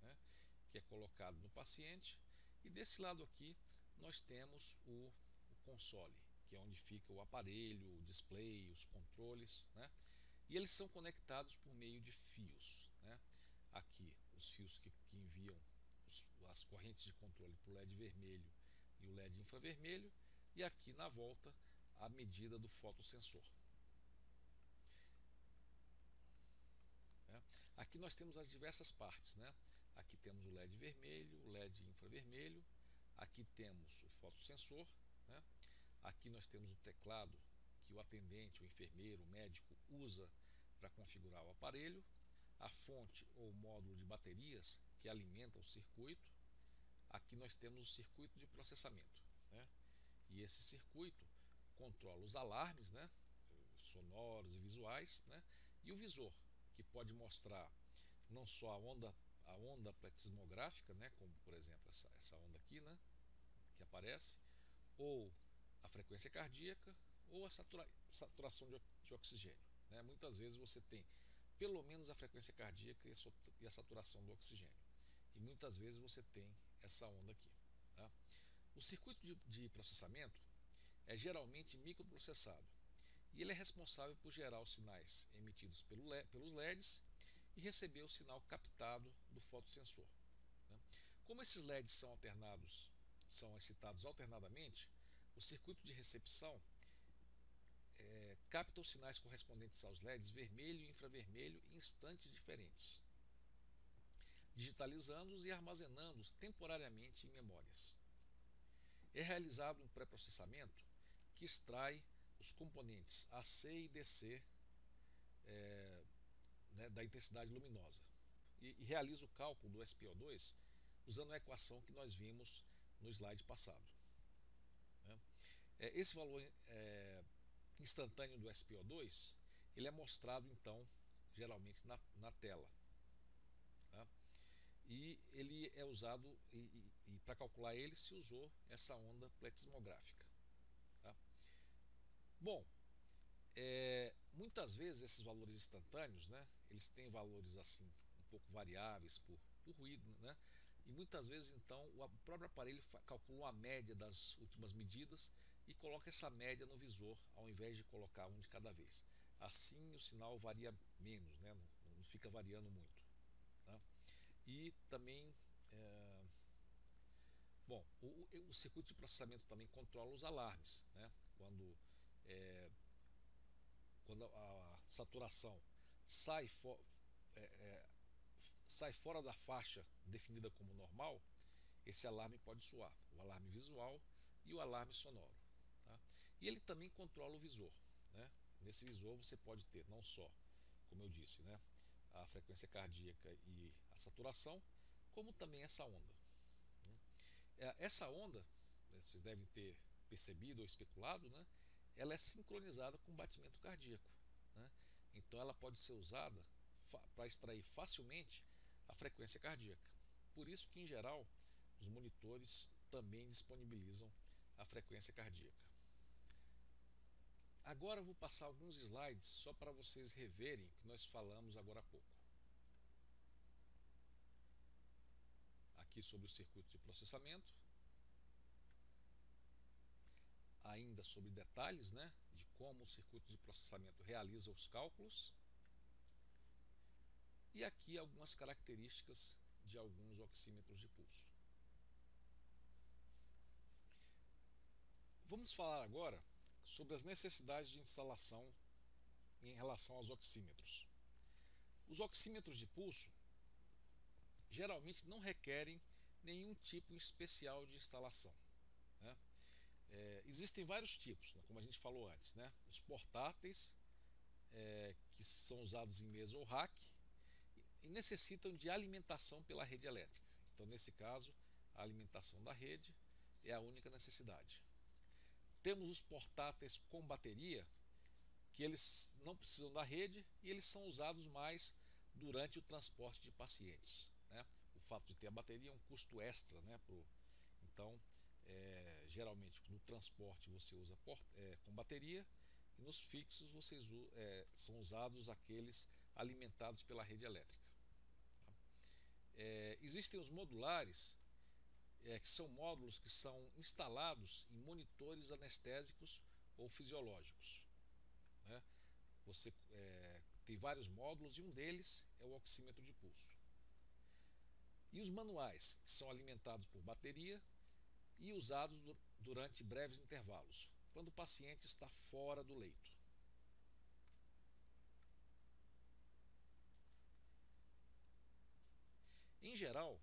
Speaker 1: né, que é colocado no paciente, e desse lado aqui nós temos o console, que é onde fica o aparelho, o display, os controles, né? E eles são conectados por meio de fios. Né? Aqui os fios que enviam as correntes de controle para o LED vermelho e o LED infravermelho, e aqui na volta a medida do fotossensor. Aqui nós temos as diversas partes, né? Aqui temos o LED vermelho, o LED infravermelho, aqui temos o fotossensor, né? Aqui nós temos o teclado que o atendente, o enfermeiro, o médico usa para configurar o aparelho, a fonte ou módulo de baterias que alimenta o circuito. Aqui nós temos o circuito de processamento, né? E esse circuito controla os alarmes, né? Sonoros e visuais, né? E o visor, que pode mostrar não só a onda pletismográfica, né? Como por exemplo essa onda aqui, né? Que aparece, ou a frequência cardíaca, ou a saturação de oxigênio. Né? Muitas vezes você tem pelo menos a frequência cardíaca e a saturação do oxigênio. E muitas vezes você tem essa onda aqui. Tá? O circuito de processamento é geralmente microprocessado e ele é responsável por gerar os sinais emitidos pelos LEDs e receber o sinal captado do fotossensor. Né? Como esses LEDs são excitados alternadamente, o circuito de recepção capta os sinais correspondentes aos LEDs vermelho e infravermelho em instantes diferentes, digitalizando-os e armazenando-os temporariamente em memórias. É realizado um pré-processamento que extrai os componentes AC e DC né, da intensidade luminosa e realiza o cálculo do SPO2 usando a equação que nós vimos no slide passado. Né?
Speaker 2: Esse valor instantâneo do SPO2 ele é mostrado então geralmente na tela, tá? E ele é usado e para calcular ele se usou essa onda pletismográfica, tá? Bom, muitas vezes esses valores instantâneos, né, eles têm valores assim um pouco variáveis por ruído, né, e muitas vezes então o próprio aparelho calcula uma média das últimas medidas e coloca essa média no visor ao invés de colocar um de cada vez. Assim o sinal varia menos, né, não fica variando muito, tá? E também bom, o circuito de processamento também controla os alarmes, né? É, quando a saturação sai, é, é, sai fora da faixa definida como normal, esse alarme pode soar, o alarme visual e o alarme sonoro, tá? E ele também controla o visor, né? Nesse visor você pode ter não só, como eu disse, né, a frequência cardíaca e a saturação, como também essa onda. Essa onda, vocês devem ter percebido ou especulado, né, ela é sincronizada com o batimento cardíaco, né? Então ela pode ser usada para extrair facilmente a frequência cardíaca. Por isso que, em geral, os monitores também disponibilizam a frequência cardíaca. Agora eu vou passar alguns slides só para vocês reverem o que nós falamos agora há pouco. Aqui sobre o circuito de processamento, ainda sobre detalhes, né, de como o circuito de processamento realiza os cálculos, e aqui algumas características de alguns oxímetros de pulso. Vamos falar agora sobre as necessidades de instalação em relação aos oxímetros. Os oxímetros de pulso geralmente não requerem nenhum tipo especial de instalação, né? Existem vários tipos, né, como a gente falou antes, né? Os portáteis, que são usados em mesa ou rack, e necessitam de alimentação pela rede elétrica. Então, nesse caso, a alimentação da rede é a única necessidade. Temos os portáteis com bateria, que eles não precisam da rede e eles são usados mais durante o transporte de pacientes, né? O fato de ter a bateria é um custo extra, né? Então, geralmente no transporte você usa com bateria e nos fixos são usados aqueles alimentados pela rede elétrica. Existem os modulares, que são módulos que são instalados em monitores anestésicos ou fisiológicos, né? Você tem vários módulos e um deles é o oxímetro de pulso. E os manuais, que são alimentados por bateria e usados durante breves intervalos, quando o paciente está fora do leito. Em geral,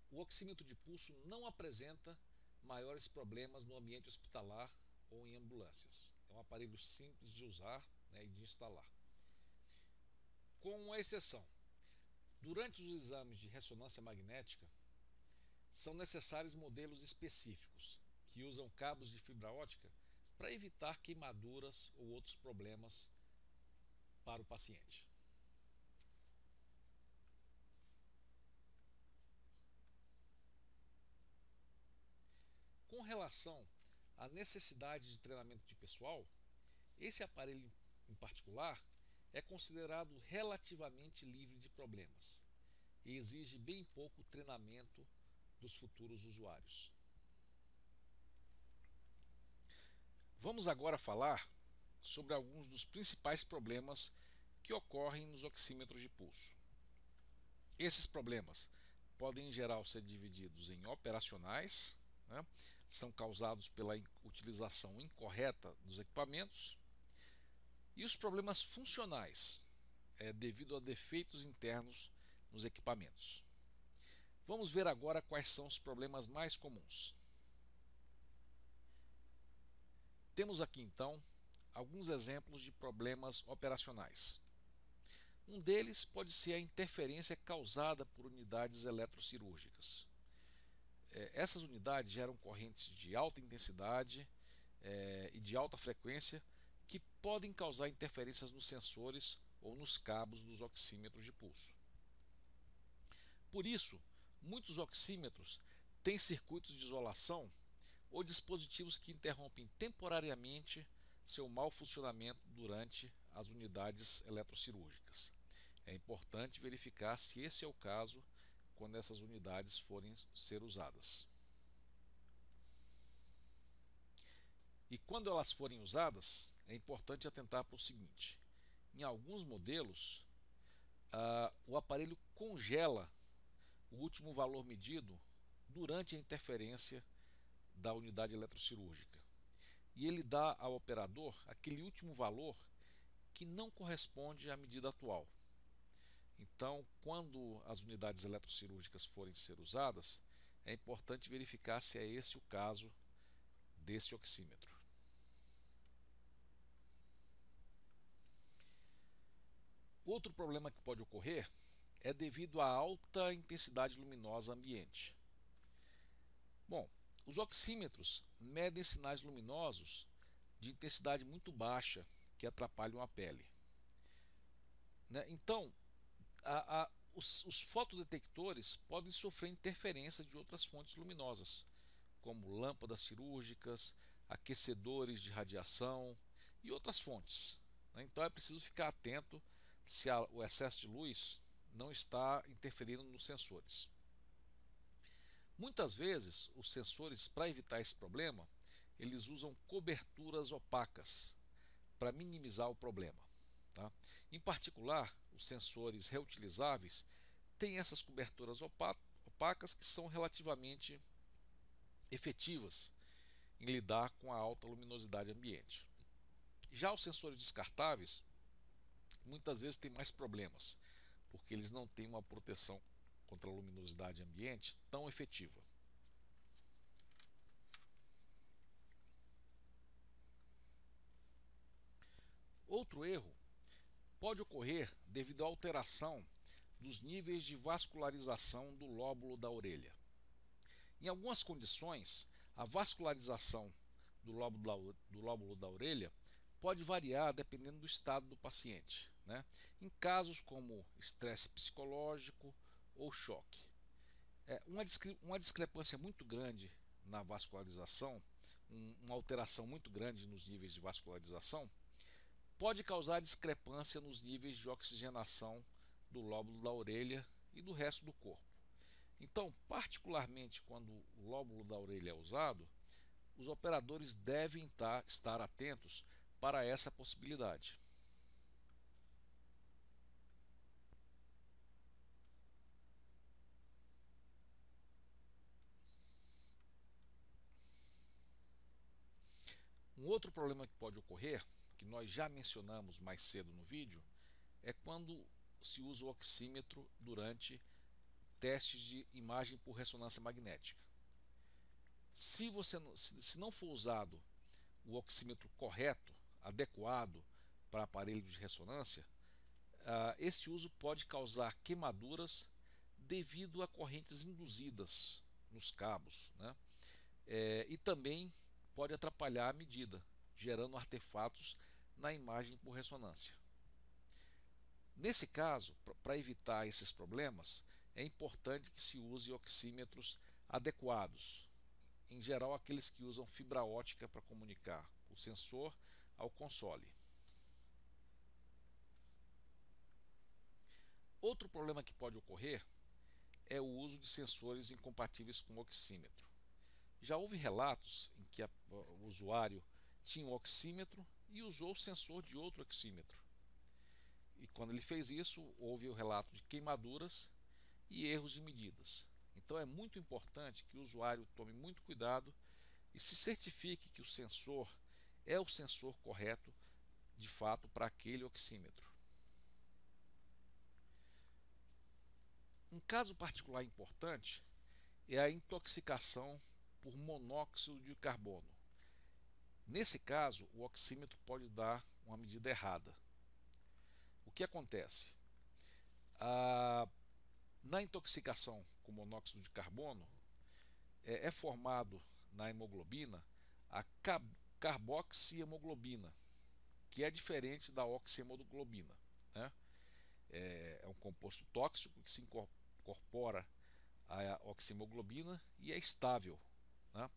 Speaker 2: o oxímetro de pulso não apresenta maiores problemas no ambiente hospitalar ou em ambulâncias. É um aparelho simples de usar, né, e de instalar. Com uma exceção, durante os exames de ressonância magnética, são necessários modelos específicos que usam cabos de fibra ótica para evitar queimaduras ou outros problemas para o paciente. Com relação à necessidade de treinamento de pessoal, esse aparelho em particular é considerado relativamente livre de problemas e exige bem pouco treinamento dos futuros usuários. Vamos agora falar sobre alguns dos principais problemas que ocorrem nos oxímetros de pulso. Esses problemas podem em geral ser divididos em operacionais, né, são causados pela utilização incorreta dos equipamentos, e os problemas funcionais, devido a defeitos internos nos equipamentos. Vamos ver agora quais são os problemas mais comuns. Temos aqui então alguns exemplos de problemas operacionais. Um deles pode ser a interferência causada por unidades eletrocirúrgicas. essas unidades geram correntes de alta intensidade e de alta frequência que podem causar interferências nos sensores ou nos cabos dos oxímetros de pulso. Por isso, muitos oxímetros têm circuitos de isolação ou dispositivos que interrompem temporariamente seu mau funcionamento durante as unidades eletrocirúrgicas. É importante verificar se esse é o caso quando essas unidades forem ser usadas. E quando elas forem usadas, é importante atentar para o seguinte: em alguns modelos, o aparelho congela o último valor medido durante a interferência da unidade eletrocirúrgica. E ele dá ao operador aquele último valor que não corresponde à medida atual. Então, quando as unidades eletrocirúrgicas forem ser usadas, é importante verificar se é esse o caso desse oxímetro. Outro problema que pode ocorrer é devido à alta intensidade luminosa ambiente. Bom, os oxímetros medem sinais luminosos de intensidade muito baixa que atrapalham a pele. Então, os fotodetectores podem sofrer interferência de outras fontes luminosas, como lâmpadas cirúrgicas, aquecedores de radiação e outras fontes. Então é preciso ficar atento se o excesso de luz não está interferindo nos sensores. Muitas vezes, os sensores, para evitar esse problema, eles usam coberturas opacas para minimizar o problema. Tá? Em particular, os sensores reutilizáveis têm essas coberturas opacas que são relativamente efetivas em lidar com a alta luminosidade ambiente. Já os sensores descartáveis, muitas vezes têm mais problemas, porque eles não têm uma proteção contra a luminosidade ambiente tão efetiva. Outro erro pode ocorrer devido à alteração dos níveis de vascularização do lóbulo da orelha. Em algumas condições, a vascularização do lóbulo da orelha pode variar dependendo do estado do paciente, em casos como estresse psicológico ou choque. Uma discrepância muito grande na vascularização, uma alteração muito grande nos níveis de vascularização, pode causar discrepância nos níveis de oxigenação do lóbulo da orelha e do resto do corpo. Então, particularmente quando o lóbulo da orelha é usado, os operadores devem estar atentos para essa possibilidade. Um outro problema que pode ocorrer, que nós já mencionamos mais cedo no vídeo, é quando se usa o oxímetro durante testes de imagem por ressonância magnética. Se não for usado o oxímetro correto, adequado para aparelho de ressonância, esse uso pode causar queimaduras devido a correntes induzidas nos cabos, e também pode atrapalhar a medida, gerando artefatos na imagem por ressonância. Nesse caso, para evitar esses problemas, é importante que se use oxímetros adequados, em geral aqueles que usam fibra ótica para comunicar o sensor ao console. Outro problema que pode ocorrer é o uso de sensores incompatíveis com o oxímetro. Já houve relatos em que o usuário tinha um oxímetro e usou o sensor de outro oxímetro. E quando ele fez isso, houve o relato de queimaduras e erros de medidas. Então é muito importante que o usuário tome muito cuidado e se certifique que o sensor é o sensor correto de fato para aquele oxímetro. Um caso particular importante é a intoxicação por monóxido de carbono. Nesse caso, o oxímetro pode dar uma medida errada. O que acontece? Na intoxicação com monóxido de carbono, é formado na hemoglobina a carboxihemoglobina, que é diferente da oxihemoglobina, né? É um composto tóxico que se incorpora à oxihemoglobina e é estável, né?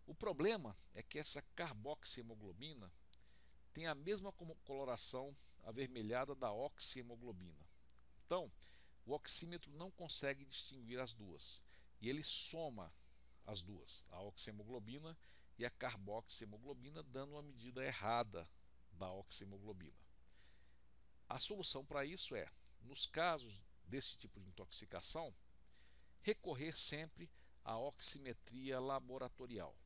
Speaker 2: O problema é que essa carboxihemoglobina tem a mesma coloração avermelhada da oxihemoglobina. Então, o oxímetro não consegue distinguir as duas e ele soma as duas, a oxihemoglobina e a carboxihemoglobina, dando uma medida errada da oxihemoglobina. A solução para isso é, nos casos desse tipo de intoxicação, recorrer sempre à oximetria laboratorial.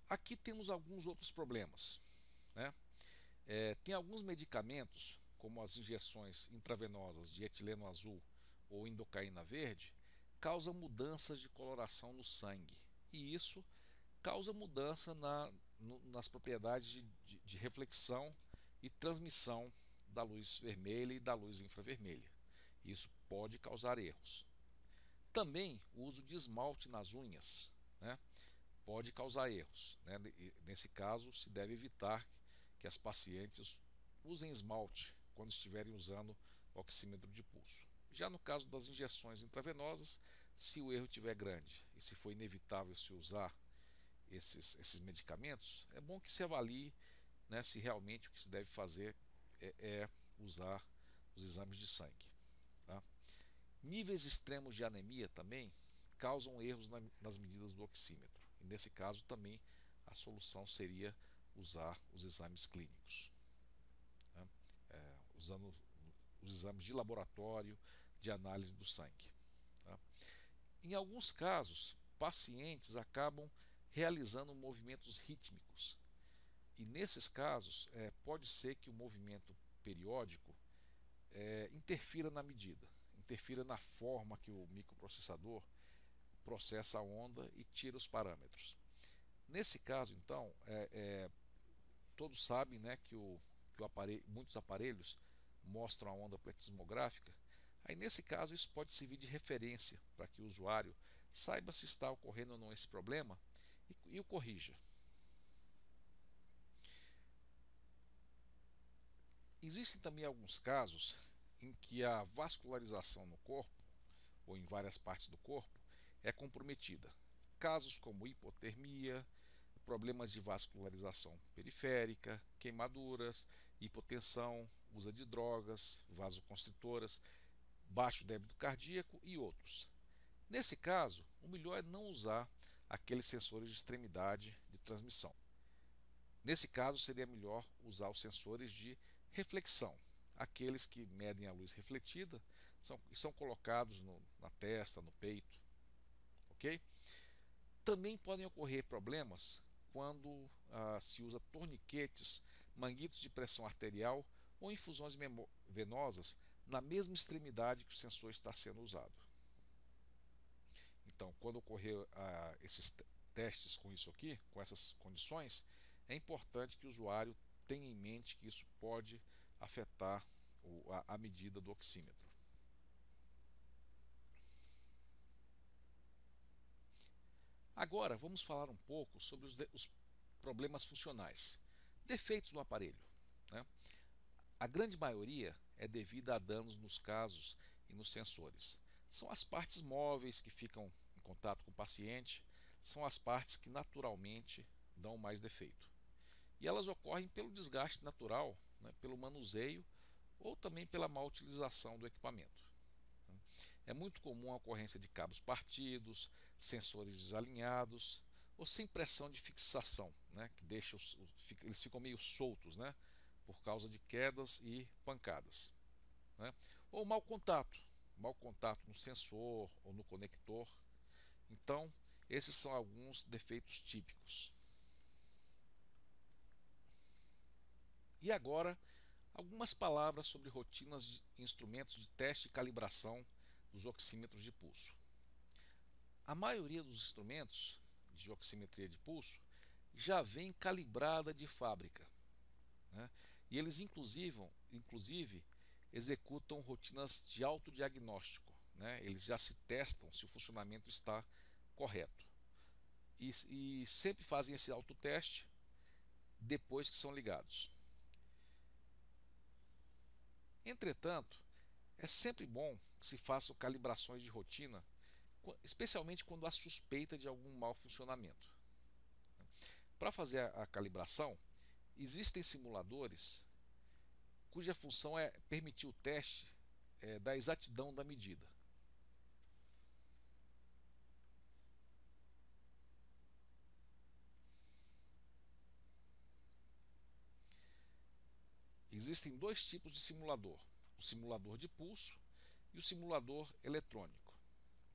Speaker 2: Aqui temos alguns outros problemas, né? Tem alguns medicamentos, como as injeções intravenosas de etileno azul ou indocaína verde, causam mudanças de coloração no sangue. E isso causa mudança nas propriedades de reflexão e transmissão da luz vermelha e da luz infravermelha. Isso pode causar erros. Também o uso de esmalte nas unhas, né, pode causar erros, né? Nesse caso, se deve evitar que as pacientes usem esmalte quando estiverem usando oxímetro de pulso. Já no caso das injeções intravenosas, se o erro estiver grande e se for inevitável se usar esses medicamentos, é bom que se avalie, né, se realmente o que se deve fazer é usar os exames de sangue. Tá? Níveis extremos de anemia também causam erros nas medidas do oxímetro. E nesse caso também a solução seria usar os exames clínicos, né? Usando os exames de laboratório de análise do sangue. Tá? Em alguns casos, pacientes acabam realizando movimentos rítmicos. E nesses casos, pode ser que o movimento periódico interfira na medida, interfira na forma que o microprocessador processa a onda e tira os parâmetros. Nesse caso, então, todos sabem, né, que muitos aparelhos mostram a onda pletismográfica. Aí, nesse caso, isso pode servir de referência para que o usuário saiba se está ocorrendo ou não esse problema e o corrija. Existem também alguns casos em que a vascularização no corpo, ou em várias partes do corpo, é comprometida. Casos como hipotermia, problemas de vascularização periférica, queimaduras, hipotensão, uso de drogas, vasoconstritoras, baixo débito cardíaco e outros. Nesse caso, o melhor é não usar aqueles sensores de extremidade de transmissão. Nesse caso, seria melhor usar os sensores de reflexão, aqueles que medem a luz refletida são colocados na testa, no peito. Ok? Também podem ocorrer problemas quando se usa torniquetes, manguitos de pressão arterial ou infusões venosas na mesma extremidade que o sensor está sendo usado. Então, quando ocorrer esses testes com isso aqui, com essas condições, é importante que o usuário tenha em mente que isso pode afetar a medida do oxímetro. Agora vamos falar um pouco sobre os problemas funcionais. Defeitos no aparelho, né? A grande maioria é devida a danos nos casos e nos sensores. São as partes móveis que ficam em contato com o paciente, são as partes que naturalmente dão mais defeito. E elas ocorrem pelo desgaste natural, né, pelo manuseio ou também pela má utilização do equipamento. É muito comum a ocorrência de cabos partidos, sensores desalinhados ou sem pressão de fixação, né, que eles ficam meio soltos, né, por causa de quedas e pancadas, né, ou mau contato no sensor ou no conector. Então, esses são alguns defeitos típicos. E agora, algumas palavras sobre rotinas de instrumentos de teste e calibração dos oxímetros de pulso. A maioria dos instrumentos de oximetria de pulso já vem calibrada de fábrica.
Speaker 1: né? E eles inclusive executam rotinas de autodiagnóstico, né? Eles já se testam se o funcionamento está correto e sempre fazem esse autoteste depois que são ligados. Entretanto, é sempre bom que se façam calibrações de rotina, especialmente quando há suspeita de algum mau funcionamento. Para fazer a calibração, existem simuladores cuja função é permitir o teste da exatidão da medida. Existem dois tipos de simulador: o simulador de pulso e o simulador eletrônico,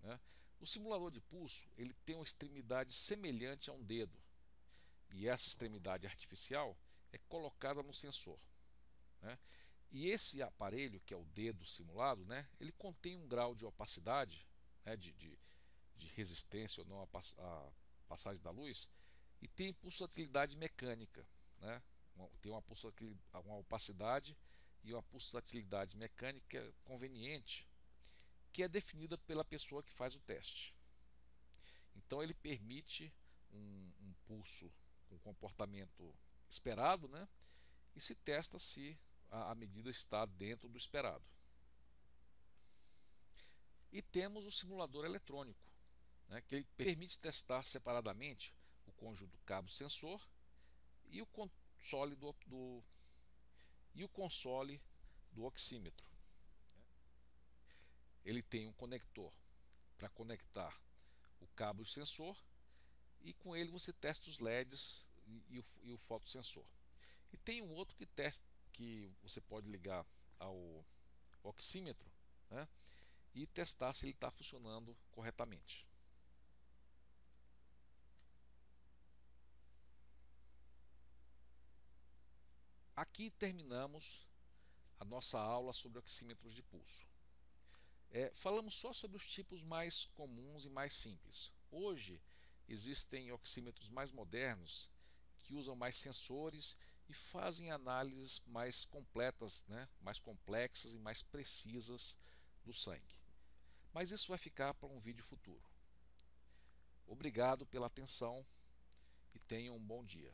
Speaker 1: né? O simulador de pulso ele tem uma extremidade semelhante a um dedo, e essa extremidade artificial é colocada no sensor, né? E esse aparelho, que é o dedo simulado, né, ele contém um grau de opacidade, né, de resistência ou não à passagem da luz, e tem pulsatilidade mecânica, né? Tem uma opacidade e uma pulsatilidade mecânica conveniente, que é definida pela pessoa que faz o teste. Então ele permite um pulso com comportamento esperado, né? E se testa se a medida está dentro do esperado. E temos o simulador eletrônico, né, que ele permite testar separadamente o conjunto cabo-sensor e o console do oxímetro. Ele tem um conector para conectar o cabo e o sensor, e com ele você testa os LEDs e o fotossensor. E tem um outro que você pode ligar ao oxímetro, né, e testar se ele está funcionando corretamente. Aqui terminamos a nossa aula sobre oxímetros de pulso. Falamos só sobre os tipos mais comuns e mais simples. Hoje existem oxímetros mais modernos que usam mais sensores e fazem análises mais completas, né, mais complexas e mais precisas do sangue. Mas isso vai ficar para um vídeo futuro. Obrigado pela atenção e tenham um bom dia.